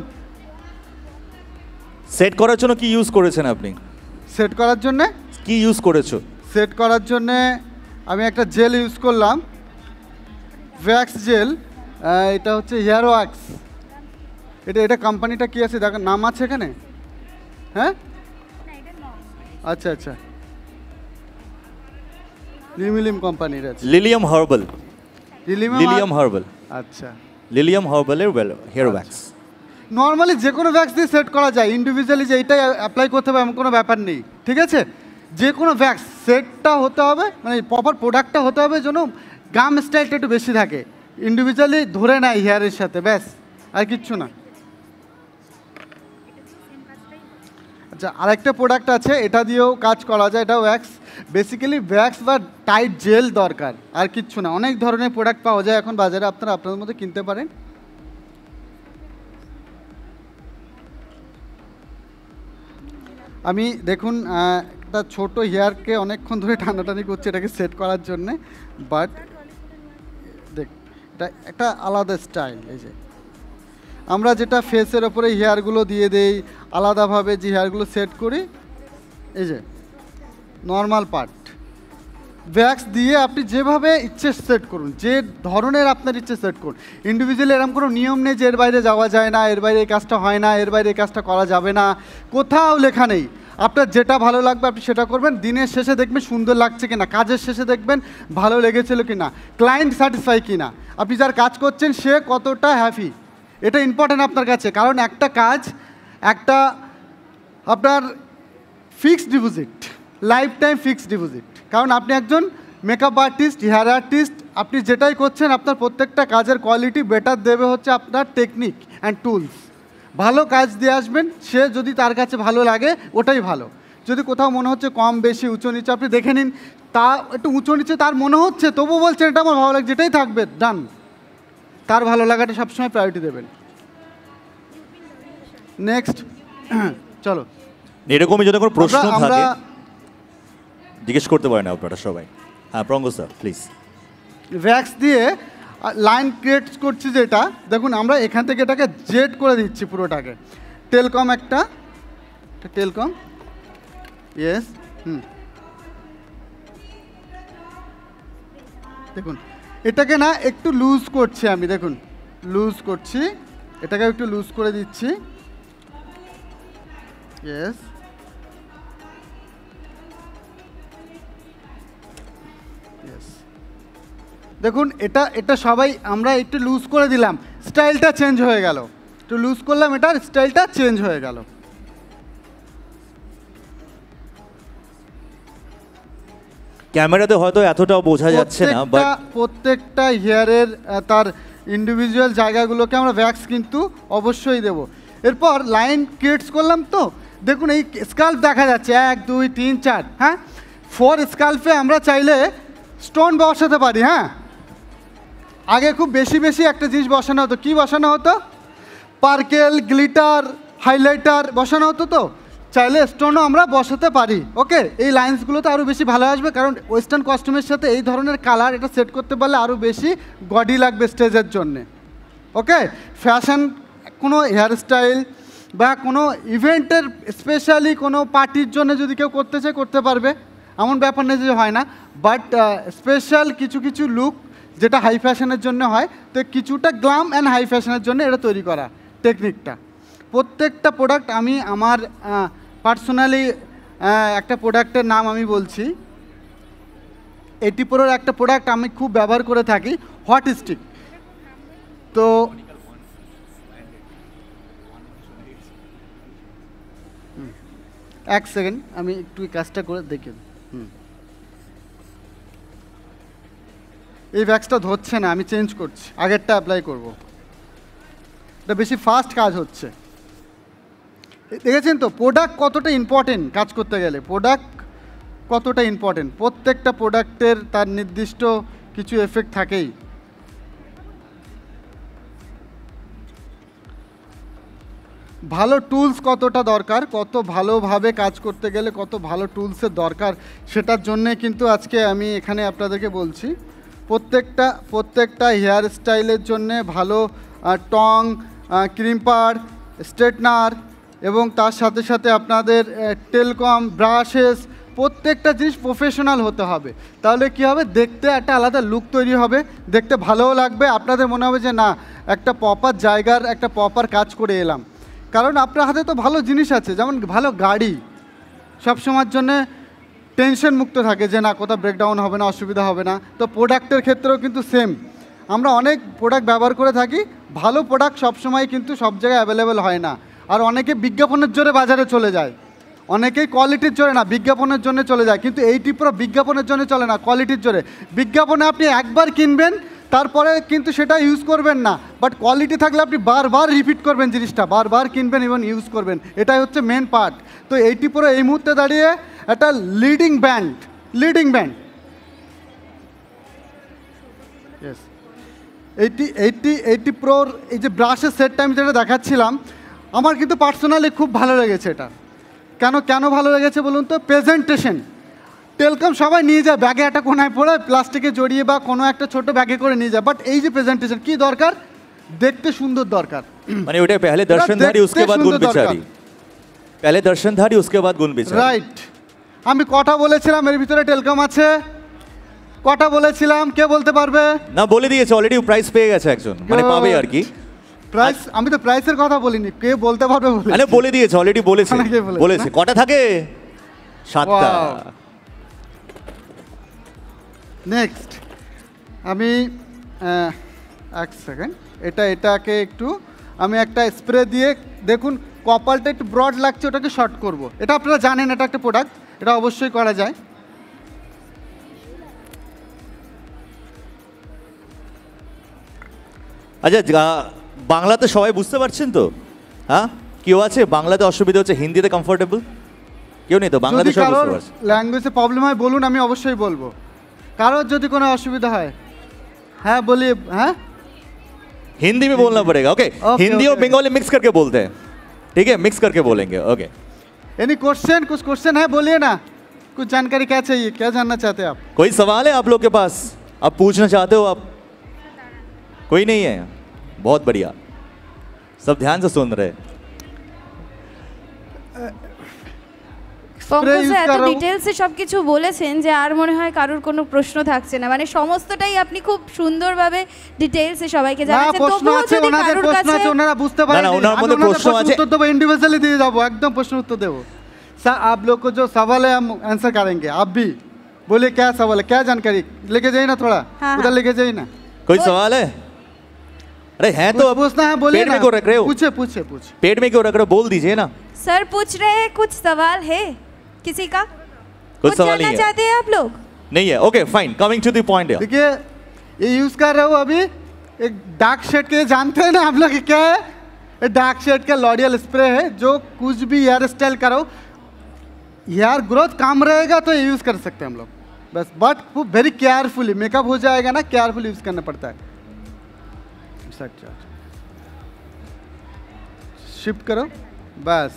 সেট করার জন্য কি ইউজ করেছেন আপনি? সেট করার জন্যে কি ইউজ করেছো? সেট করার জন্যে আমি একটা জেল ইউজ করলাম, ওয়্যাক্স জেল। এটা হচ্ছে হেয়ার ওয়াক্স। এটা কোম্পানিটা কি আছে দেখো, নাম আছে এখানে? হ্যাঁ আচ্ছা আচ্ছা, লিমিলিম কোম্পানির আছে। Lilium herbal. Lilium herbal. আচ্ছা, লিলিয়াম হার্বালের হেয়ার ওয়্যাক্স। নর্মালি যে কোনো ভ্যাক্স দিয়ে সেট করা যায়, ইন্ডিভিজুয়ালি যে এইটাই অ্যাপ্লাই করতে হবে এমন কোনো ব্যাপার নেই, ঠিক আছে? যে কোনো ভ্যাক্স সেটটা হতে হবে, মানে প্রপার প্রোডাক্টটা হতে হবে যেন গাম স্টাইলটা একটু বেশি থাকে, ইন্ডিভিজুয়ালি ধরে নেয় হেয়ারের সাথে, ব্যাস, আর কিচ্ছু না। আচ্ছা, আরেকটা প্রোডাক্ট আছে, এটা দিয়েও কাজ করা যায়, এটা ওয়্যাক্স। বেসিক্যালি ওয়্যাক্স বা টাইট জেল দরকার, আর কিচ্ছু না। অনেক ধরনের প্রোডাক্ট পাওয়া যায় এখন বাজারে, আপনারা আপনাদের মধ্যে কিনতে পারেন। আমি দেখুন একটা ছোট হেয়ারকে অনেকক্ষণ ধরে টানাটানি করছি এটাকে সেট করার জন্যে, বাট দেখ এটা একটা আলাদা স্টাইল। এই যে আমরা যেটা ফেসের ওপরে হেয়ারগুলো দিয়ে দেই, আলাদাভাবে যে হেয়ারগুলো সেট করি, এই যে নর্মাল পার্ট, ভ্যাক্স দিয়ে আপনি যেভাবে ইচ্ছে সেট করুন, যে ধরনের আপনার ইচ্ছে সেট করুন। ইন্ডিভিজুয়ালি এরকম কোনো নিয়ম নেই যে এর বাইরে যাওয়া যায় না, এর বাইরে এই কাজটা হয় না, এর বাইরে এই কাজটা করা যাবে না, কোথাও লেখা নেই। আপনার যেটা ভালো লাগবে আপনি সেটা করবেন। দিনের শেষে দেখবেন সুন্দর লাগছে কিনা, কাজের শেষে দেখবেন ভালো লেগেছিল কিনা, ক্লায়েন্ট স্যাটিসফাই কিনা, আপনি যার কাজ করছেন সে কতটা হ্যাপি, এটা ইম্পর্টেন্ট আপনার কাছে। কারণ একটা কাজ একটা আপনার fixed deposit, life time fixed deposit. কারণ আপনি একজন মেকআপ আর্টিস্ট, হেয়ার আর্টিস্ট, আপনি যেটাই করছেন আপনার প্রত্যেকটা কাজের কোয়ালিটি বেটার দেবে হচ্ছে আপনার টেকনিক অ্যান্ড টুলস। ভালো কাজ দিয়ে আসবেন, সে যদি তার কাছে ভালো লাগে ওটাই ভালো। যদি কোথাও মনে হচ্ছে কম বেশি উঁচু নিচে, আপনি দেখে নিন, তা একটু উঁচু নিচে তার মনে হচ্ছে, তবু বলছেন এটা আমার ভালো লাগছে, যেটাই থাকবে ডান, তার ভালো লাগাটা সবসময় প্রায়োরিটি দেবেন। নেক্সট চলো, এরকমই যদি কোনো প্রশ্ন আমরা থাকে জিজ্ঞেস করতে পারেন আপনারা সবাই। হ্যাঁ প্রঙ্গ স্যার প্লিজ। ভ্যাক্স দিয়ে লাইন ক্রিয়েট করছি, যেটা দেখুন আমরা এখান থেকে এটাকে জেড করে দিচ্ছি পুরোটাকে। টেলকম একটা টেলকম, ইয়েস, দেখুন এটাকে না একটু লুজ করছি আমি, দেখুন লুজ করছি, এটাকে একটু লুজ করে দিচ্ছি, ইয়েস। দেখুন এটা সবাই আমরা একটু লুজ করে দিলাম, স্টাইলটা চেঞ্জ হয়ে গেল, একটু লুজ করলাম, এটার স্টাইলটা চেঞ্জ হয়ে গেল। ক্যামেরাতে হয়তো এতটাও বোঝা যাচ্ছে না, বাট প্রত্যেকটা হেয়ারের তার ইন্ডিভিজুয়াল জায়গাগুলোকে আমরা ভ্যাক্স কিন্তু অবশ্যই দেব। এরপর লাইন ক্রিয়েটস করলাম, তো দেখুন এই স্কাল্প দেখা যাচ্ছে 1 2 3 4, হ্যাঁ 4 স্কাল্পে আমরা চাইলে স্টোন বসাতে পারি। হ্যাঁ, আগে খুব বেশি বেশি একটা জিনিস বসানো হতো। কি বসানো হতো? পার্কেল, গ্লিটার, হাইলাইটার বসানো হতো। তো চাইলে স্টোনও আমরা বসাতে পারি। ওকে, এই লাইন্সগুলোতে আরও বেশি ভালো আসবে, কারণ ওয়েস্টার্ন কস্টিউমের সাথে এই ধরনের কালার এটা সেট করতে পারলে আরও বেশি গডি লাগবে স্টেজের জন্যে। ওকে, ফ্যাশন কোনো হেয়ারস্টাইল বা কোনো ইভেন্টের স্পেশালি কোনো পার্টির জন্য যদি কেউ করতে চায় করতে পারবে, এমন ব্যাপার নেই যে হয় না। বাট স্পেশাল কিছু কিছু লুক যেটা হাই ফ্যাশনের জন্য হয়, তো কিছুটা গ্লাম অ্যান্ড হাই ফ্যাশনের জন্য এটা তৈরি করা টেকনিকটা। প্রত্যেকটা প্রোডাক্ট আমি আমার পার্সোনালি একটা প্রোডাক্টের নাম আমি বলছি। 80 Proর একটা প্রোডাক্ট আমি খুব ব্যবহার করে থাকি, হট স্টিক। তো এক সেকেন্ড আমি একটু এই কাজটা করে দেখি। এই ভ্যাক্সটা ধরছে না, আমি চেঞ্জ করছি, আগেরটা অ্যাপ্লাই করব। এটা বেশি ফাস্ট কাজ হচ্ছে। দেখেছেন তো প্রোডাক্ট কতটা ইম্পর্টেন্ট কাজ করতে গেলে, প্রোডাক্ট কতটা ইম্পর্টেন্ট। প্রত্যেকটা প্রোডাক্টের তার নির্দিষ্ট কিছু এফেক্ট থাকেই। ভালো টুলস কতটা দরকার, কত ভালোভাবে কাজ করতে গেলে কত ভালো টুলসের দরকার, সেটার জন্যে কিন্তু আজকে আমি এখানে আপনাদেরকে বলছি। প্রত্যেকটা হেয়ার স্টাইলের জন্যে ভালো টং, ক্রিম্পার, স্ট্রেটনার এবং তার সাথে সাথে আপনাদের টেলকম, ব্রাশেস, প্রত্যেকটা জিনিস প্রফেশনাল হতে হবে। তাহলে কি হবে, দেখতে একটা আলাদা লুক তৈরি হবে, দেখতে ভালোও লাগবে, আপনাদের মনে হবে যে না একটা প্রপার জায়গার একটা প্রপার কাজ করে এলাম। কারণ আপনার হাতে তো ভালো জিনিস আছে, যেমন ভালো গাড়ি সবসময়ের জন্যে টেনশন মুক্ত থাকে যে না কোথাও ব্রেকডাউন হবে না, অসুবিধা হবে না। তো প্রোডাক্টের ক্ষেত্রেও কিন্তু সেম, আমরা অনেক প্রোডাক্ট ব্যবহার করে থাকি। ভালো প্রোডাক্ট সবসময় কিন্তু সব জায়গায় অ্যাভেলেবেল হয় না, আর অনেকে বিজ্ঞাপনের জোরে বাজারে চলে যায়, অনেকেই কোয়ালিটির জোরে না বিজ্ঞাপনের জন্য চলে যায়। কিন্তু 80 Pro বিজ্ঞাপনের জন্য চলে না, কোয়ালিটির জোরে। বিজ্ঞাপনে আপনি একবার কিনবেন, তারপরে কিন্তু সেটা ইউজ করবেন না, বাট কোয়ালিটি থাকলে আপনি বারবার রিপিট করবেন জিনিসটা, বারবার কিনবেন এবং ইউজ করবেন, এটাই হচ্ছে মেন পার্ট। তো 80 Pro এই মুহূর্তে দাঁড়িয়ে একটা লিডিং ব্র্যান্ড। ইয়েস, 80 Proর এই যে ব্রাশের সেটটা আমি যেটা দেখাচ্ছিলাম, আমার কিন্তু পার্সোনালি খুব ভালো লেগেছে এটা। কেন ভালো লেগেছে বলুন তো? প্রেজেন্টেশন। টেলকম সবাই নিয়ে যায় ব্যাগে, একটা কোনায় পড়ে প্লাস্টিকে জড়িয়ে বা কোনো একটা ছোট ব্যাগে করে নিয়ে যায়, বাট এই যে প্রেজেন্টেশন কি দরকার, দেখতে সুন্দর দরকার। মানে ওটা पहले दर्शनधारी उसके बाद गुण बिचारी, पहले दर्शनधारी उसके बाद गुण बिचारी। রাইট। আমি কটা বলেছিলাম এর ভিতরে টেলকম আছে? কটা বলেছিলাম, কে বলতে পারবে? না বলে দিয়েছে অলরেডি, প্রাইস পেয়ে গেছে একজন, মানে পাবে আর কি। প্রাইস, আমি তো প্রাইসের কথা বলিনি, কে বলতে পারবে বলে। আরে বলে দিয়েছে অলরেডি, বলেছে বলেছে। কটা থাকে? 7টা। নেক্সট আমি এক সেকেন্ড, এটাকে একটু আমি একটা স্প্রে দিয়ে, দেখুন কপালটা একটু ব্রড লাগছে, ওটাকে শর্ট করব। এটা আপনারা জানেন, এটা একটা প্রোডাক্ট, এটা অবশ্যই করা যায়। আচ্ছা, বাংলাতে সবাই বুঝতে পারছেন তো? হ্যাঁ, কেউ আছে বাংলাতে অসুবিধা হচ্ছে, হিন্দিতে কমফোর্টেবল কেউ নেই তো? বাংলাতে সবাই বুঝতে পারছে। ল্যাঙ্গুয়েজে প্রবলেম হয় বলুন, আমি অবশ্যই বলবো। কারোর যদি কোনো অসুবিধা হয়, হ্যাঁ বলি। হ্যাঁ, हिंदी में बोलना पड़ेगा। ओके, हिंदी और बंगाली मिक्स करके बोलते हैं, ठीक है? मिक्स करके बोलेंगे। ओके, एनी क्वेश्चन, कुछ क्वेश्चन है बोलिए ना, कुछ जानकारी क्या चाहिए, क्या जानना चाहते हैं आप? कोई सवाल है आप लोग के पास, आप पूछना चाहते हो? आप कोई नहीं है? बहुत बढ़िया, सब ध्यान से सुन रहे। পঙ্কজ এত ডিটেলসে সবকিছু বলেছেন যে আর মনে হয় কারোর কোনো প্রশ্ন থাকছে না, মানে সমস্তটাই আপনি খুব সুন্দরভাবে ডিটেলসে সবাইকে জানাচ্ছেন। তবুও যদি কারোর কাছে ওনারা বুঝতে পারেন, না ওনার মধ্যে প্রশ্ন আছে, উত্তর দেবো, ইন্ডিভিজুয়ালি দিয়ে যাবো, একদম প্রশ্ন উত্তর দেবো। सर आप लोग को जो सवाल है हम आंसर करेंगे, आप भी बोलिए क्या सवाल है, क्या जानकारी लेके जाइए ना, थोड़ा उधर लेके जाइए ना। कोई सवाल है? अरे है तो पूछना है, बोलिए पेट में क्यों रख रहे हो? पूछे पेट में क्यों रख रहे हो, बोल दीजिए ना। सर पूछ रहे हैं, कुछ सवाल है किसी का? कुछ सवाल नहीं जानना चाहते हैं आप लोग? नहीं है। Okay fine, coming to the point. देखिए ये यूज कर रहे हो अभी, एक डार्क शेड के जानते हैं ना आप लोग क्या है? डार्क शेड का लॉरियल स्प्रे है, जो कुछ भी हेयर स्टाइल करो, हेयर ग्रोथ काम रहेगा तो ये यूज कर सकते हैं हम लोग। बस बट वेरी केयरफुली मेकअप हो जाएगा ना, केयरफुली यूज करना पड़ता है। शिफ्ट करो बस।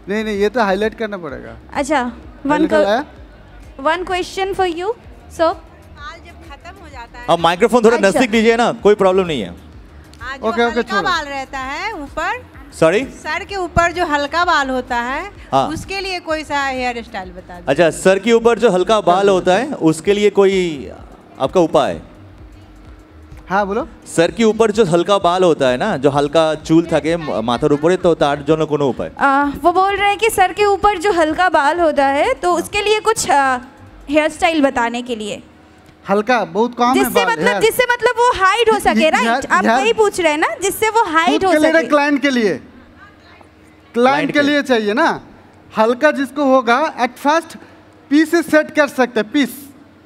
नहीं नहीं, ये तो हाईलाइट करना पड़ेगा। अच्छा, one question for you sir. बाल जब खत्म हो जाता है, अब माइक्रोफोन थोड़ा नजदीक लीजिए ना, कोई प्रॉब्लम नहीं है। ओके ओके, हल्का बाल रहता है ऊपर, सॉरी सर के ऊपर जो हल्का बाल होता है, हाँ। उसके लिए कोई सा हेयर स्टाइल बता दीजिए। अच्छा, सर के ऊपर जो हल्का बाल होता है उसके लिए कोई आपका उपाय? हाँ बोलो। सर के ऊपर जो हल्का बाल होता है ना, जो हल्का चूल থাকে মাথার উপরে, তো তার জন্য কোনো উপায়? वो बोल रहे हैं कि सर के ऊपर जो हल्का बाल होता है तो उसके लिए कुछ हेयर स्टाइल बताने के लिए। हल्का बहुत कम है बाल, जिससे मतलब वो हाइड हो सके, राइट? आप वही पूछ रहे हैं ना, जिससे वो हाइड हो सके। क्लाइंट के लिए चाहिए ना हल्का, जिसको होगा एट फर्स्ट पीस सेट कर सकते हैं। पीस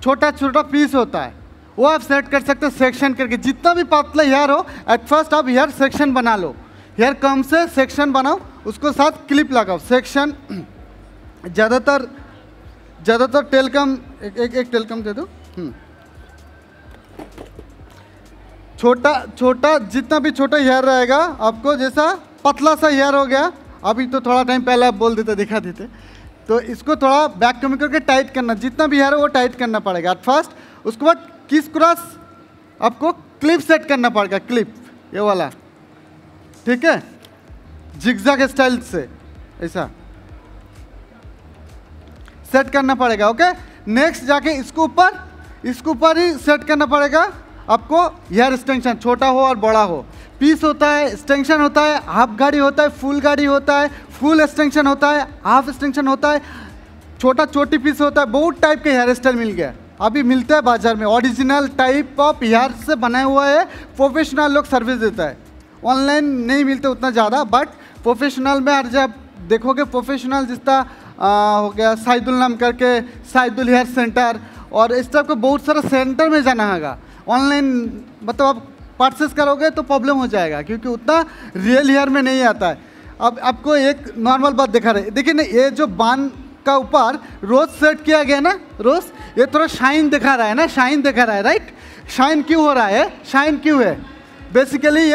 छोटा छोटा पीस होता है, वो आप सेट कर सकते हैं सेक्शन करके। जितना भी पतला हेयर हो, एट फर्स्ट आप हेयर सेक्शन बना लो। हेयर कम से सेक्शन बनाओ, उसको साथ क्लिप लगाओ। सेक्शन ज़्यादातर टेलकम, एक टेलकम दे दो। छोटा जितना भी छोटा हेयर रहेगा आपको, जैसा पतला सा हेयर हो गया, अभी तो थोड़ा टाइम पहले आप बोल देते, दिखा देते, तो इसको थोड़ा बैक कमी करके टाइट करना। जितना भी हेयर है वो टाइट करना पड़ेगा एट फर्स्ट। उसके बाद किस क्रॉस आपको क्लिप सेट करना पड़ेगा, क्लिप ये वाला, ठीक है, जिगजैग स्टाइल से ऐसा सेट करना पड़ेगा। ओके, नेक्स्ट जाके इसके ऊपर ही सेट करना पड़ेगा आपको हेयर एक्सटेंशन, छोटा हो और बड़ा हो। पीस होता है, एक्सटेंशन होता है, हाफ गाड़ी होता है, फुल गाड़ी होता है, फुल एक्सटेंशन होता है, हाफ एक्सटेंशन होता है, छोटा छोटी पीस होता है। बहुत टाइप के हेयर स्टाइल मिल गया, अभी मिलता है बाजार में। ओरिजिनल टाइप ऑफ हेयर से बनाया हुआ है, प्रोफेशनल लोग सर्विस देता है। ऑनलाइन नहीं मिलते उतना ज़्यादा, बट प्रोफेशनल में हर जब देखोगे, प्रोफेशनल जिसका हो गया साइदुल नाम करके, साइदुल हेयर सेंटर, और इस टाइप का बहुत सारा सेंटर में जाना होगा। ऑनलाइन मतलब आप परचेस करोगे तो प्रॉब्लम हो जाएगा, क्योंकि उतना रियल हेयर में नहीं आता है। अब आपको एक नॉर्मल बात दिखा रहे, देखिए ना, ये जो बान का ऊपर रोज सेट किया गया ना, रोज, ये थोड़ा शाइन दिखा रहा है ना, शाइन दिखा रहा है, राइट? शाइन क्यों हो रहा है? शाइन क्यों है? बेसिकली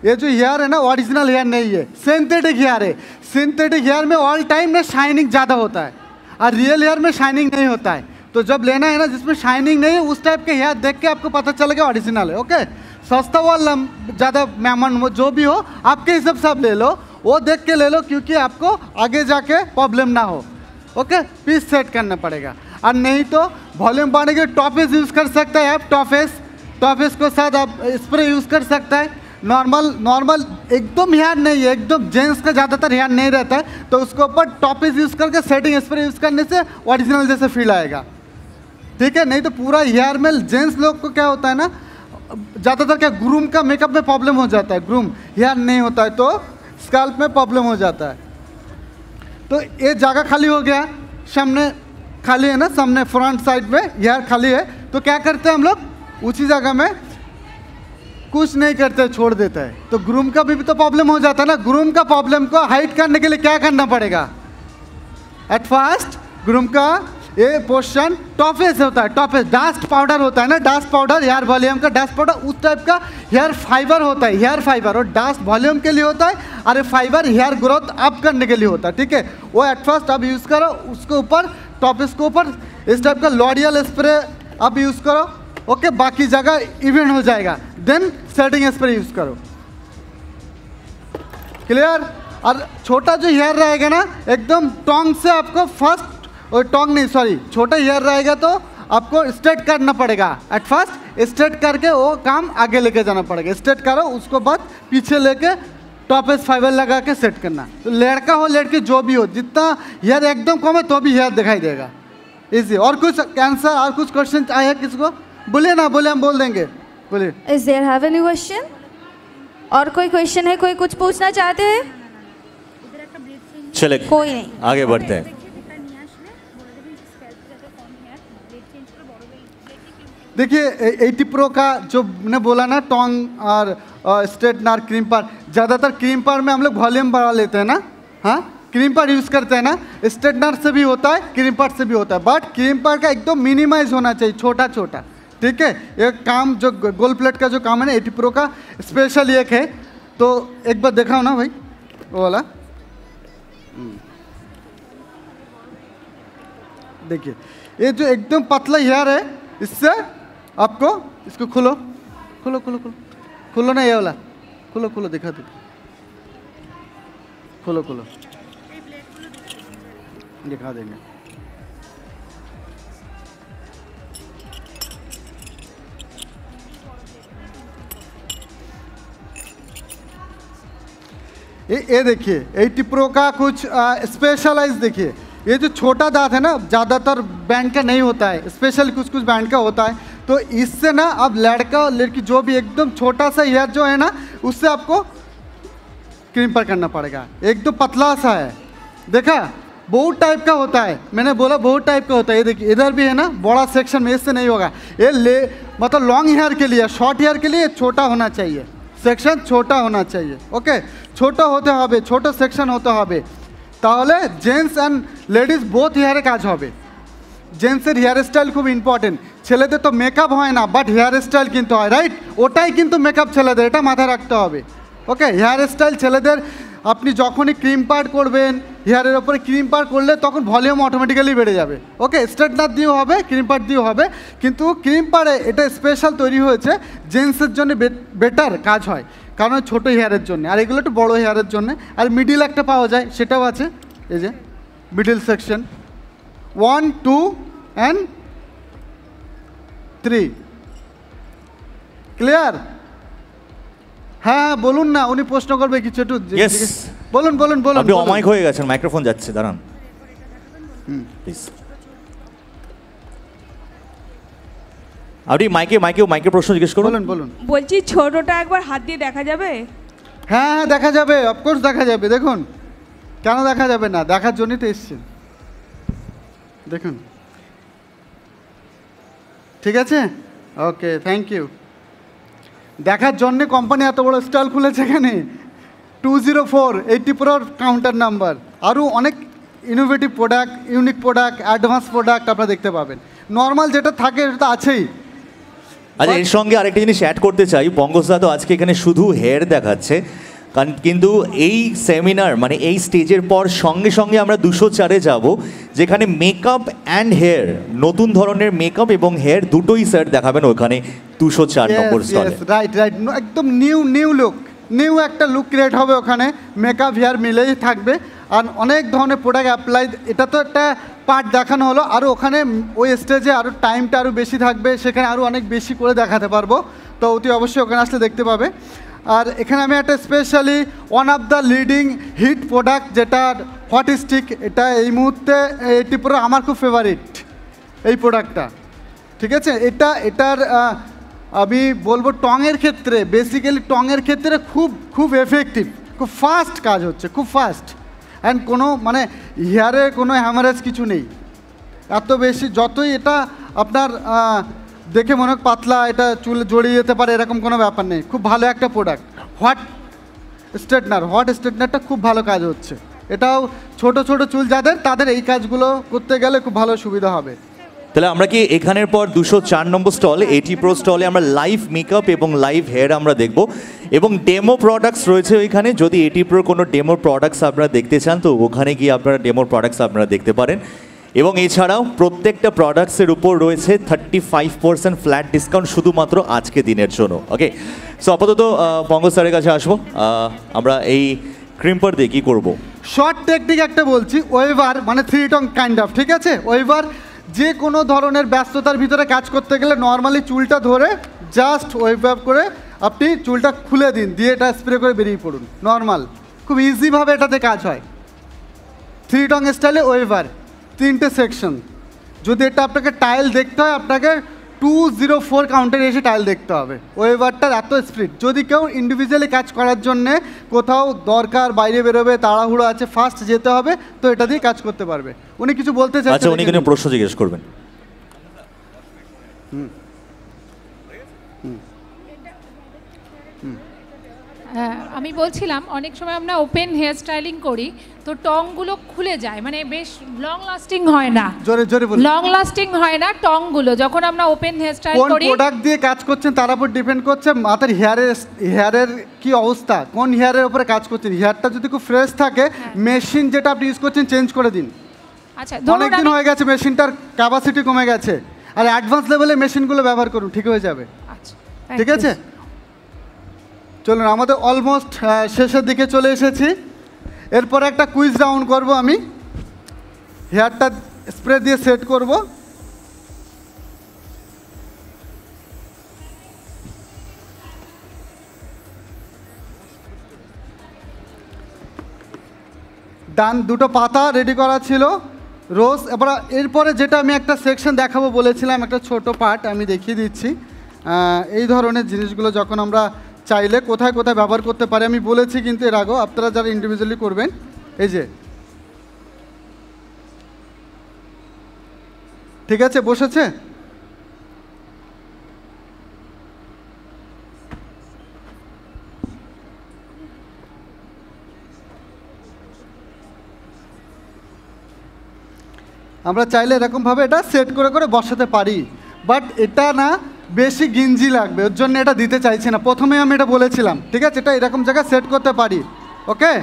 ये जो हेयर है ना, ओरिजिनल हेयर नहीं है, सिंथेटिक हेयर है। सिंथेटिक हेयर में ऑल टाइम ना शाइनिंग ज़्यादा होता है, और रियल हेयर में शाइनिंग नहीं होता है। तो जब लेना है ना जिसमें शाइनिंग नहीं है, उस टाइप के हेयर देख के आपको पता चलेगा ओरिजिनल है। ओके, सस्ता वाला ज़्यादा मेहमान जो भी हो, आपके हिसाब से आप ले लो, वो देख के ले लो, क्योंकि आपको आगे जाके प्रॉब्लम ना हो। ओके, पीस सेट करना पड़ेगा। और नहीं तो वॉल्यूम बढ़ाने के टॉफेस यूज़ कर सकते हैं आप। टॉफेस को साथ आप स्प्रे यूज़ कर सकता है। नॉर्मल एकदम हेयर नहीं है, एकदम जेंट्स का ज़्यादातर हेयर नहीं रहता है, तो उसके ऊपर टॉफेस यूज़ करके सेटिंग स्प्रे यूज़ करने से ओरिजिनल जैसे फील आएगा, ठीक है? नहीं तो पूरा हेयर में जेंट्स लोग को क्या होता है ना, ज़्यादातर क्या ग्रूम का मेकअप में प्रॉब्लम हो जाता है, ग्रूम हेयर नहीं होता है तो स्कैल्प में प्रॉब्लम हो जाता है। तो ये जगह खाली हो गया, सामने खाली है ना, सामने फ्रंट साइड में हेयर खाली है, तो क्या करते हैं हम लोग, उसी जगह में कुछ नहीं करते, छोड़ देता है। तो ग्रूम का भी तो प्रॉब्लम हो जाता है ना। ग्रूम का प्रॉब्लम को हाइड करने के लिए क्या करना पड़ेगा? एट फर्स्ट ग्रूम का ये पोर्शन टॉफेस होता है, टॉफेस डस्ट पाउडर होता है ना, डस्ट पाउडर, हेयर वॉल्यूम का डस्ट पाउडर, उस टाइप का हेयर फाइबर होता है, हेयर फाइबर, और डस्ट वॉल्यूम के लिए होता है, और फाइबर हेयर ग्रोथ अप करने के लिए होता है, ठीक है? वो एट फर्स्ट आप यूज़ करो, उसके ऊपर टॉफेस के ऊपर इस टाइप का लॉरियल स्प्रे आप यूज़ करो। ओके, बाकी जगह इवेंट हो जाएगा, देन सेटिंग स्प्रे यूज़ करो। क्लियर? और छोटा जो हेयर रहेगा ना, एकदम टोंग से आपको फर्स्ट, और टोंग नहीं सॉरी, छोटा हेयर रहेगा तो आपको स्ट्रेट करना पड़ेगा। एट फर्स्ट स्ट्रेट करके वो काम आगे लेके जाना पड़ेगा। स्ट्रेट करो, उसको बाद पीछे लेके टॉपेस फाइबर लगा के सेट करना। तो लड़का हो लड़की जो भी हो, जितना हेयर एकदम कम है तो भी हेयर दिखाई देगा, इजी। और कुछ आंसर और कुछ क्वेश्चन आए हैं किसी को? बोलिए ना, बोले हम बोल देंगे, बोलिए। Is there have any question? और कोई क्वेश्चन है? कोई कुछ पूछना चाहते हैं? चले कोई नहीं, आगे बढ़ते हैं। देखिए 80 प्रो का जो ने बोला ना, टोंग और स्ट्रेटनर क्रीम पर, ज़्यादातर क्रीम पर में हम लोग वॉल्यूम बढ़ा लेते हैं ना, हाँ, क्रीम्पर यूज़ करते हैं ना, स्ट्रेटनर से भी होता है, क्रीम्पर से भी होता है, बट क्रीम्पर का एकदम मिनिमाइज होना चाहिए, छोटा छोटा, ठीक है। ये काम जो गोल्ड प्लेट का जो काम है ना 80 प्रो का स्पेशल एक है, तो एक बार दिखाओ ना भाई वो वाला। देखिए ये जो एकदम पतला हेयर है, इससे आपको इसको खोलो खोलो खोलो खोलो खोलो ना, ये वाला खोलो खोलो, दिखा दो, खोलो खोलो, दिखा देंगे। ये देखिए 80 प्रो का कुछ स्पेशलाइज, देखिए ये जो छोटा दांत है ना ज़्यादातर बैंड का नहीं होता है, स्पेशल कुछ कुछ बैंड का होता है, तो इससे ना अब लड़का और लड़की जो भी एकदम छोटा सा हेयर जो है ना उससे आपको क्रीम्पर करना पड़ेगा। एकदम पतला सा है, देखा बहुत टाइप का होता है, मैंने बोला बहुत टाइप का होता है। ये देखिए इधर भी है ना बड़ा सेक्शन में, इससे नहीं होगा, ये मतलब लॉन्ग हेयर के लिए, शॉर्ट हेयर के लिए छोटा होना चाहिए, সেকশন ছোটা होना चाहिए, ওকে ছোট হতে হবে, ছোট সেকশন হতে হবে, তাহলে জেন্টস অ্যান্ড লেডিস বোথ হেয়ারে কাজ হবে। জেন্টসের হেয়ার স্টাইল খুব ইম্পর্টেন্ট, ছেলেদের তো মেকআপ হয় না বাট হেয়ার স্টাইল কিন্তু হয়, রাইট? ওটাই কিন্তু মেকআপ ছেলেদের, এটা মাথায় রাখতে হবে, ওকে। হেয়ার স্টাইল ছেলেদের, আপনি যখনই ক্রিম পার করবেন হেয়ারের ওপরে ক্রিম পার করলে তখন ভলিউম অটোমেটিক্যালি বেড়ে যাবে, ওকে। স্ট্রেটনার দিয়েও হবে, ক্রিম পার দিয়েও হবে, কিন্তু ক্রিম পারে এটা স্পেশাল তৈরি হয়েছে জেন্টসের জন্য, বেটার কাজ হয় কারণ ছোটো হেয়ারের জন্য, আর এগুলো একটু বড়ো হেয়ারের জন্য। আর মিডিল একটা পাওয়া যায়, সেটাও আছে, এই যে মিডিল সেকশন 1 2 and 3, ক্লিয়ার? হ্যাঁ বলুন না, উনি প্রশ্ন করবে কিছু, একটু বলুন বলুন বলুন। আপনি অমাইক হয়ে গেছেন, মাইক্রোফোন যাচ্ছে, দাঁড়ান প্লিজ। আপনি মাইকে প্রশ্ন জিজ্ঞেস করুন। বলুন বলুন। বলছি ছোটটা একবার হাত দিয়ে দেখা যাবে? হ্যাঁ হ্যাঁ দেখা যাবে, অফকোর্স দেখা যাবে, দেখুন কেন দেখা যাবে না, দেখার জন্যই তো এসছেন, দেখুন, ঠিক আছে, ওকে থ্যাংক ইউ। দেখার জন্যে কোম্পানি এত বড় স্টল খুলেছে এখানে, 204 80 প্রোর কাউন্টার নাম্বার, আরও অনেক innovative product, unique product, advance product আপনারা দেখতে পাবেন। নর্মাল যেটা থাকে সেটা তো আছেই। আচ্ছা এর সঙ্গে আরেকটা জিনিস অ্যাড করতে চাই, পঙ্কজদা তো আজকে এখানে শুধু হেয়ার দেখাচ্ছে, কারণ কিন্তু এই সেমিনার মানে এই স্টেজের পর সঙ্গে সঙ্গে আমরা 204-এ যাব, যেখানে মেকআপ অ্যান্ড হেয়ার, নতুন ধরনের মেকআপ এবং হেয়ার দুটোই স্যার দেখাবেন ওখানে 204 নম্বর স্টলে। রাইট রাইট, একদম নিউ লুক, নিউ একটা লুক ক্রিয়েট হবে ওখানে, মেকআপ হেয়ার মিলেই থাকবে, আর অনেক ধরনের প্রোডাক্ট অ্যাপ্লাই। এটা তো একটা পার্ট দেখানো হলো, আরও ওখানে ওই স্টেজে আরও টাইমটা আরও বেশি থাকবে, সেখানে আরও অনেক বেশি করে দেখাতে পারবো, তো অতি অবশ্যই ওখানে আসলে দেখতে পাবে। আর এখানে আমি একটা specially one of the leading hit product যেটা হট স্টিক, এটা এই মুহূর্তে 80 প্রো আমার খুব ফেভারিট এই প্রোডাক্টটা, ঠিক আছে। এটার আমি বলবো টঙের ক্ষেত্রে, বেসিক্যালি টঙের ক্ষেত্রে খুব এফেক্টিভ, খুব ফাস্ট কাজ হচ্ছে, খুব ফাস্ট, অ্যান্ড কোনো মানে হেয়ারে কোনো হ্যামারেজ কিছু নেই, এত বেশি, যতই এটা আপনার দেখে মনে হয় পাতলা, এটা চুল জড়িয়ে যেতে পারে এরকম কোনো ব্যাপার নেই, খুব ভালো একটা প্রোডাক্ট। হট স্ট্রেটনারটা খুব ভালো কাজ হচ্ছে, এটাও ছোট ছোট চুল যাদের, তাদের এই কাজগুলো করতে গেলে খুব ভালো সুবিধা হবে। তাহলে আমরা কি এখানের পর 204 নম্বর স্টল 80 প্রো স্টলে আমরা লাইভ মেকআপ এবং লাইভ হেয়ার আমরা দেখব, এবং ডেমো প্রোডাক্টস রয়েছে ওইখানে। যদি 80 প্রোর কোনো ডেমো প্রোডাক্টস আপনারা দেখতে চান তো ওখানে গিয়ে আপনারা ডেমো প্রোডাক্টস আপনারা দেখতে পারেন, এবং এছাড়াও প্রত্যেকটা প্রোডাক্টসের উপর রয়েছে 35% ফ্ল্যাট ডিসকাউন্ট শুধুমাত্র আজকে দিনের জন্য, ওকে। সো আপাতত পঙ্কজ স্যারের কাছে আসবো, আমরা এই ক্রিম্পার দিয়ে কী করবো? শর্ট টেকনিক একটা বলছি, ওয়েভার মানে 3 টং কাইন্ড অফ, ঠিক আছে। ওয়েভার যে কোনো ধরনের ব্যস্ততার ভিতরে কাজ করতে গেলে নর্মালি চুলটা ধরে জাস্ট ওয়েভ করে আপনি চুলটা খুলে দিন, দিয়ে এটা স্প্রে করে বেরিয়ে পড়ুন, নর্মাল খুব ইজিভাবে এটাতে কাজ হয়। 3 টং স্টাইলে ওয়েভার, 3টে সেকশন। যদি এটা আপনাকে টাইল দেখতে হয় আপনাকে 204 কাউন্টারে এসে টাইল দেখতে হবে, ওয়েভারটার এত স্পিড। যদি কেউ ইন্ডিভিজুয়ালি কাজ করার জন্যে কোথাও দরকার, বাইরে বেরোবে, তাড়াহুড়ো আছে, ফাস্ট যেতে হবে, তো এটা দিয়ে কাজ করতে পারবে। উনি কিছু বলতে চাচ্ছেন? আচ্ছা উনি কিন্তু প্রশ্ন জিজ্ঞেস করবেন। আমি বলছিলাম অনেক সময় আমরা ওপেন হেয়ার স্টাইলিং করি তো টংগুলো খুলে যায় মানে বেশ লং লাস্টিং হয় না জোরে জোরে বলুন লং লাস্টিং হয় না টংগুলো যখন আমরা ওপেন হেয়ার স্টাইল কোন করি প্রোডাক্ট দিয়ে কাজ করছেন তার উপর ডিপেন্ড করছে মাথার হেয়ারের কি অবস্থা কোন হেয়ারের উপরে কাজ করছেন হেয়ারটা যদি খুব ফ্রেশ থাকে মেশিন যেটা আপনি ইউজ করছেন চেঞ্জ করে দিন আচ্ছা অনেক দিন হয়ে গেছে মেশিনটার ক্যাপাসিটি কমে গেছে আর অ্যাডভান্স লেভেলে মেশিনগুলো ব্যবহার করুন ঠিক হয়ে যাবে আচ্ছা ঠিক আছে চলুন আমাদের অলমোস্ট শেষের দিকে চলে এসেছি এরপর একটা কুইজ রাউন্ড করব আমি হেয়ারটা স্প্রে দিয়ে সেট করব ডান দুটো পাতা রেডি করা ছিল রোজ এবার এরপরে যেটা আমি একটা সেকশন দেখাবো বলেছিলাম একটা ছোট পার্ট আমি দেখিয়ে দিচ্ছি এই ধরনের জিনিসগুলো যখন আমরা চাইলে কোথায় কোথায় ব্যবহার করতে পারি আমি বলেছি কিন্তু এর আগেও আপনারা যারা ইন্ডিভিজুয়ালি করবেন এই যে ঠিক আছে বসেছে আমরা চাইলে এরকমভাবে এটা সেট করে করে বসাতে পারি বাট এটা না বেশি গিঞ্জি লাগবে ওর জন্য এটা দিতে চাইছি না প্রথমে আমি এটা বলেছিলাম ঠিক আছে এটা এরকম জায়গায় সেট করতে পারি ওকে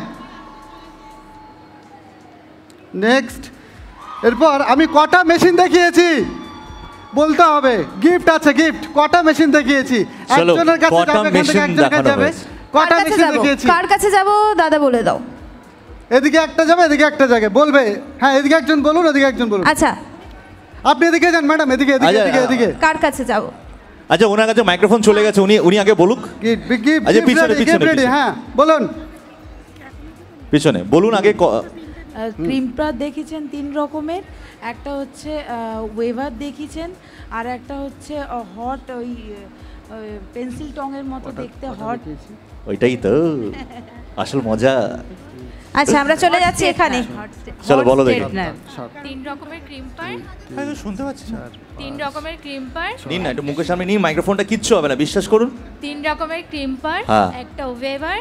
নেক্সট এরপর আমি কটা মেশিন দেখিয়েছি বলতে হবে গিফট আছে গিফট কটা মেশিন দেখিয়েছি একজনের কাছে যাবে এখান থেকে একজনের কাছে যাবে কটা মেশিন দেখিয়েছি কার কাছে যাব দাদা বলে দাও এদিকে একটা যাবে এদিকে একটা জায়গায় বলবে হ্যাঁ এদিকে একজন বলুন এদিকে একজন বলুন আচ্ছা আপনি এদিকে যান ম্যাডাম এদিকে এদিকে এদিকে এদিকে কার কাছে যাব আচ্ছা ওনার কাছে মাইক্রোফোন চলে গেছে উনি আগে বলুক আচ্ছা পিছনে পিছনে হ্যাঁ বলুন পিছনে বলুন আগে ক্রিম পার দেখেছেন 3 রকমের একটা হচ্ছে ওয়েভার দেখিয়েছেন আর একটা হচ্ছে হট ওই পেন্সিল টং এর মতো দেখতে হট ওইটাই তো আসল মজা আচ্ছা আমরা চলে যাচ্ছি এখানে চলো বলো দেখি 3 রকমের ক্রিম পার হ্যাঁ শুনতে পাচ্ছি 3 রকমের ক্রিম পার নিন না একটু মুখের সামনে নিন মাইক্রোফোনটা কিচ্ছু হবে না বিশ্বাস করুন 3 রকমের ক্রিম পার একটা ওয়েভার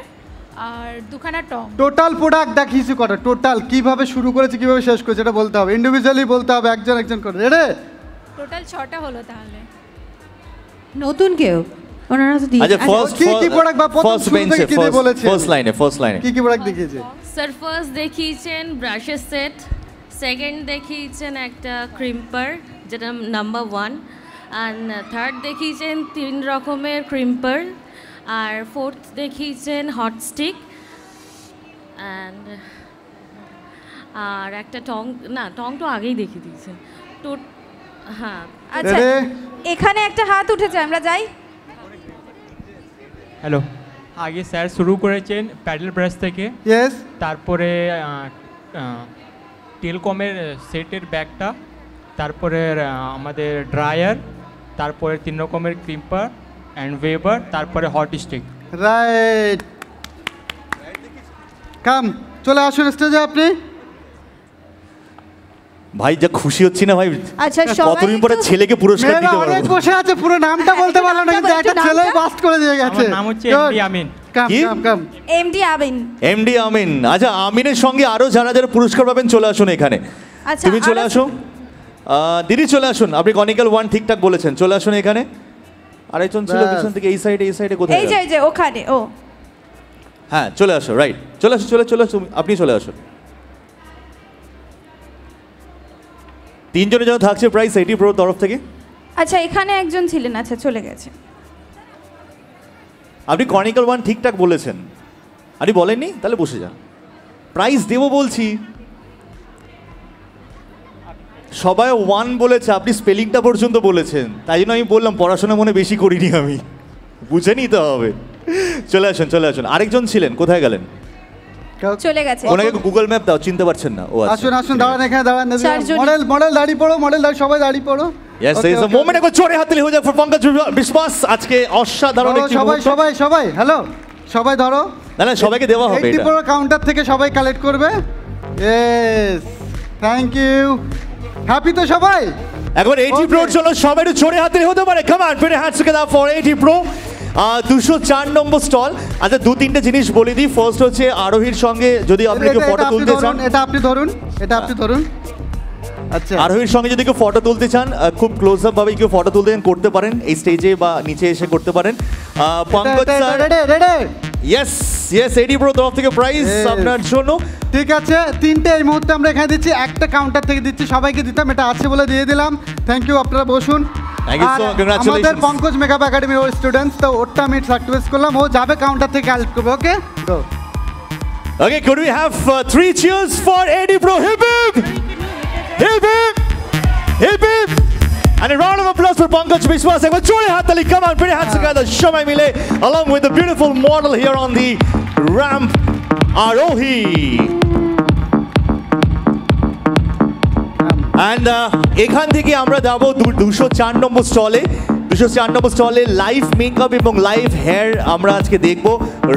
আর দুখানা টং টোটাল প্রোডাক্ট দেখিয়েছি কটা টোটাল কিভাবে শুরু করেছে কিভাবে শেষ করেছে এটা বলতে হবে ইন্ডিভিজুয়ালি বলতে হবে একজন একজন করে রেডি টোটাল 6টা হলো তাহলে নতুন কেউ ওনারা তো দিয়ে আচ্ছা ফার্স্ট কি প্রোডাক্ট বা প্রথম শুরু থেকে কি দিয়ে বলেছে ফার্স্ট লাইনে কি প্রোডাক্ট দেখিয়েছে স্যার ফার্স্ট দেখিয়েছেন ব্রাশের সেট সেকেন্ড দেখিয়েছেন একটা ক্রিম্পার যেটা নাম্বার 1 আর থার্ড দেখিয়েছেন 3 রকমের ক্রিম্পার আর ফোর্থ দেখিয়েছেন হট স্টিক অ্যান্ড আর একটা টং না টং তো আগেই দেখিয়ে দিয়েছেন তো হ্যাঁ আচ্ছা এখানে একটা হাত উঠেছে আমরা যাই হ্যালো আগে স্যার শুরু করেছেন প্যাডেল ব্রাশ থেকে ইয়েস তারপরে টেলকমের সেটের ব্যাগটা তারপরে আমাদের ড্রায়ার তারপরে 3 রকমের ক্রিম্পার অ্যান্ড ওয়েভার তারপরে হট স্টিক রাইট কাম চলে আসুন স্টেজে আপনি ভাই যা খুশি হচ্ছি না ভাই আচ্ছা কতদিন পরে ছেলেকে পুরস্কার দিতে পারবো অনেক বসে আছে পুরো নামটা বলতে পারলো না কিন্তু একটা ছেলে বাস্ট করে দিয়ে গেছে আমার নাম হচ্ছে এমডি আমিন কাম এমডি আমিন আচ্ছা আমিনের সঙ্গে আরো যারা যারা পুরস্কার পাবেন চলে আসুন এখানে আচ্ছা তুমি চলে আসো দিদি চলে আসুন আপনি কনিক্যাল 1 ঠিকঠাক বলেছেন চলে আসুন এখানে আরেকজন ছিল পিছন থেকে এই সাইডে কোথায় এই যে ওখানে ও হ্যাঁ চলে আসো রাইট চলে আসো আপনি চলে আসুন তিনজনের জন্য থাকছে প্রাইস 80 প্রো তরফ থেকে আচ্ছা এখানে একজন ছিলেন আচ্ছা চলে গেছে আপনি কনিক্যাল 1 ঠিকঠাক বলেছেন আপনি বলেননি তাহলে বসে যান প্রাইস দেবো বলছি সবাই 1 বলেছে আপনি স্পেলিংটা পর্যন্ত বলেছেন তাই জন্য আমি বললাম পড়াশোনা মনে বেশি করিনি আমি বুঝে নিতে হবে চলে আসুন আরেকজন ছিলেন কোথায় গেলেন চলে গেছে ওনাকে গুগল ম্যাপ দাও চিনতে পারছেন না ও আসুন দাঁড়ান এখানে দাঁড়ান মডেল দাঁড়িয়ে পড়ো সবাই দাঁড়িয়ে পড়ো Yes, there is a moment একবার জোরে হাততালি হয়ে যায় ফর পঙ্কজ বিশ্বাস আজকে অসাধারণ একটি সবাই হ্যালো সবাই ধরো না সবাইকে দেওয়া হবে এটা 80 প্রো কাউন্টার থেকে সবাই কালেক্ট করবে ইয়েস থ্যাংক ইউ হ্যাপি তো সবাই একবার 80 প্রোর জন্য সবাই একটু জোরে হাততালি হতে পারে come on put your hands together for 80 pro 204 number stall. আচ্ছা 2-3টে জিনিস বলে দিই। ফার্স্ট হচ্ছে আরোহীর সঙ্গে যদি আপনি কেউ ফটো তুলতে চান, এটা আপনি ধরুন। আচ্ছা, আরোহীর সঙ্গে যদি কেউ ফটো তুলতে চান, খুব ক্লোজ আপ ভাবে কেউ ফটো তুলতে চান করতে পারেন, এই স্টেজে বা নিচে এসে করতে পারেন। পঙ্কজ স্যার ইয়েস এডি প্রো তরফ থেকে প্রাইজ আপনার জন্য। ঠিক আছে, 3টে এই মুহূর্তে আমরা এখানে দিচ্ছি, একটা কাউন্টার থেকে দিচ্ছি, সবাইকে দিতাম, এটা আছে বলে দিয়ে দিলাম। থ্যাংক ইউ, আপনারা বসুন। আমাদের পঙ্কজ মেকআপ একাডেমির ওর স্টুডেন্টস, তো ওরটা আমি সার্টিফাইড করলাম, ও যাবে কাউন্টার থেকে কালেক্ট করবে। ওকে গো। Okay, could we have 3 cheers for Eddie Pro? Hip hip! Hip hip! Hip hip! And a round of applause for Pankaj Biswas. Chole haath tali, come on, put your hands together. Shamai Mile, along with the beautiful model here on the ramp, Arohi. And এখান থেকে আমরা যাব 204 নম্বর স্টলে। 204 নম্বর স্টলে live makeup এবং live hair আমরা আজকে দেখব।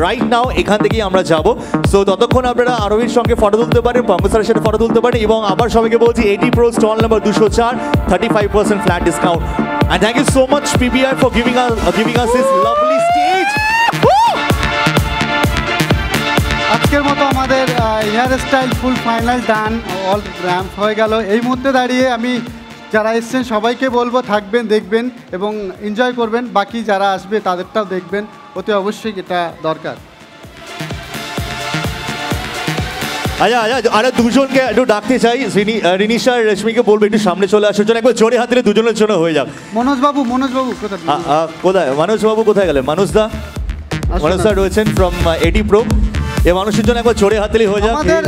রাইট নাও এখান থেকেই আমরা যাব। সো ততক্ষণ আপনারা আরোহীর সঙ্গে ফটো তুলতে পারেন, পঙ্কজ স্যারের সাথে ফটো তুলতে পারেন, এবং আবার সবাইকে বলছি AD pro stall number 204, 35% flat discount. And thank you so much PBI for giving us this lovely stage. আজকের মতো আমাদের হেয়ার স্টাইল ফুল ফাইনাল ডান, অল র্যাম্প হয়ে গেল। এই মুহূর্তে দাঁড়িয়ে আমি যারা এসছেন সবাইকে বলবো থাকবেন, দেখবেন এবং এনজয় করবেন, বাকি যারা আসবে তাদেরটাও দেখবেন, অতি অবশ্যই এটা দরকার। আচ্ছা আরে দুজনকে একটু ডাকতে চাই, রিনিশা আর রেশমিকে বলবো একটু সামনে চলে আসার জন্য, একবার জোরে হাতে দুজনের জন্য হয়ে যাক। মনোজ বাবু কোথায়? মানুষ বাবু কোথায় গেলেন? মানুষ দা রয়েছেন ফ্রম এডি প্রো। এই মানুষের জন্য একবার জোরে হাততালি হয়ে যাক। আমাদের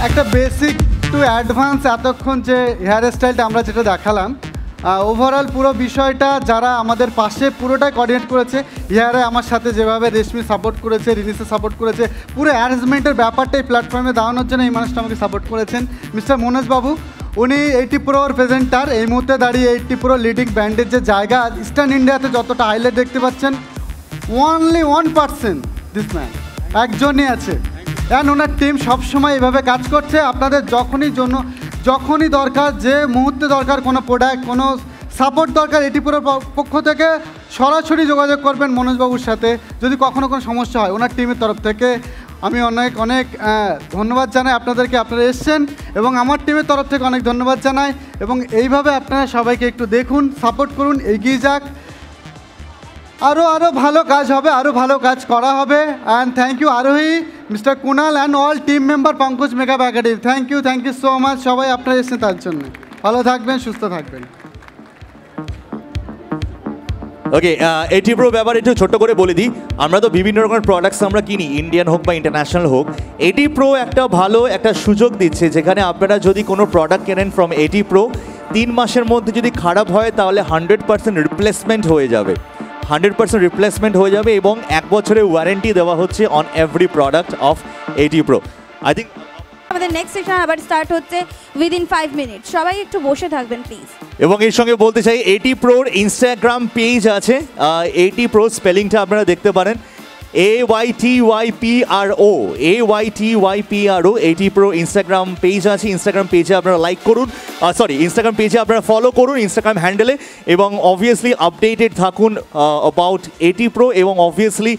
একটা বেসিক টু অ্যাডভান্স এতক্ষণ যে হেয়ার স্টাইলটা আমরা যেটা দেখালাম, ওভারঅল পুরো বিষয়টা যারা আমাদের পাশে পুরোটাই কোঅর্ডিনেট করেছে, হেয়ারে আমার সাথে যেভাবে রেশমি সাপোর্ট করেছে, রিনিসে সাপোর্ট করেছে, পুরো অ্যারেঞ্জমেন্টের ব্যাপারটা এই প্ল্যাটফর্মে দাঁড়ানোর জন্য এই মানুষটা আমাকে সাপোর্ট করেছেন মিস্টার মনোজ বাবু। উনি 80 প্রোর প্রেজেন্টার, এই মুহূর্তে দাঁড়িয়ে 80 প্রো লিডিং ব্যান্ডের যে জায়গা ইস্টার্ন ইন্ডিয়াতে যতটা হাইলাইট দেখতে পাচ্ছেন, অনলি 1% দিস ম্যান একজনই আছে। অ্যান্ড ওনার টিম সবসময় এভাবে কাজ করছে। আপনাদের যখনই দরকার, যে মুহূর্তে দরকার, কোনো প্রোডাক্ট, কোনো সাপোর্ট দরকার, 80 প্রোর পক্ষ থেকে সরাসরি যোগাযোগ করবেন মনোজবাবুর সাথে যদি কখনো কোনো সমস্যা হয়। ওনার টিমের তরফ থেকে আমি অনেক অনেক ধন্যবাদ জানাই আপনাদেরকে, আপনারা এসছেন, এবং আমার টিমের তরফ থেকে অনেক ধন্যবাদ জানাই। এবং এইভাবে আপনারা সবাইকে একটু দেখুন, সাপোর্ট করুন, এগিয়ে যাক, আরও ভালো কাজ হবে, আরও ভালো কাজ করা হবে। And thank you Arohi, mister Kunal and all team member Pankaj makeup academy. Thank you so much. সবাই আপনারা এসেছেন তার জন্য। ভালো থাকবেন, সুস্থ থাকবেন। ওকে, এডি প্রো ব্যাপারে একটু ছোট্ট করে বলে দিই। আমরা তো বিভিন্ন রকমের প্রোডাক্টস আমরা কিনি, ইন্ডিয়ান হোক বা ইন্টারন্যাশনাল হোক। এডি প্রো একটা ভালো একটা সুযোগ দিচ্ছে, যেখানে আপনারা যদি কোনো প্রোডাক্ট কেনেন ফ্রম এডি প্রো, 3 মাসের মধ্যে যদি খারাপ হয় তাহলে 100% রিপ্লেসমেন্ট হয়ে যাবে। 100% রিপ্লেসমেন্ট হয়ে যাবে, এবং 1 বছরের ওয়ারেন্টি দেওয়া হচ্ছে on every product of AD Pro. I think আমাদের নেক্সট সেশন আবার স্টার্ট হচ্ছে উইদিন 5 মিনিট। সবাই একটু বসে থাকবেন প্লিজ। এবং এর সঙ্গে বলতে চাই এডি প্রোর ইনস্টাগ্রাম পেজ আছে, এডি প্রো স্পেলিংটা আপনারা দেখতে পারেন, AYTYPRO, AYTYPRO, এডি প্রো ইনস্টাগ্রাম পেজ আছে। ইনস্টাগ্রাম পেজে আপনারা লাইক করুন, ইনস্টাগ্রাম পেজে আপনারা ফলো করুন ইনস্টাগ্রাম হ্যান্ডেলে, এবং অবভিয়াসলি আপডেটেড থাকুন অ্যাবাউট এডি প্রো, এবং অবভিয়াসলি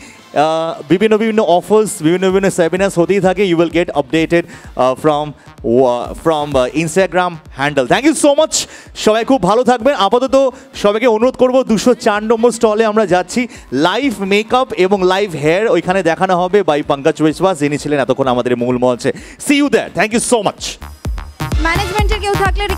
বিভিন্ন অফার্স, বিভিন্ন সেমিনার্স হতেই থাকে। You will get updated from Instagram handle. Thank you so much. সবাই খুব ভালো থাকবেন। আপাতত সবাইকে অনুরোধ করবো 204 নম্বর স্টলে আমরা যাচ্ছি। লাইভ মেকআপ এবং লাইভ হেয়ার ওইখানে দেখানো হবে বাই পঙ্কজ বিশ্বাস, যিনি ছিলেন এতক্ষণ আমাদের মূল মঞ্চে। See you there. Thank you so much. ম্যানেজমেন্টের কেউ থাকলে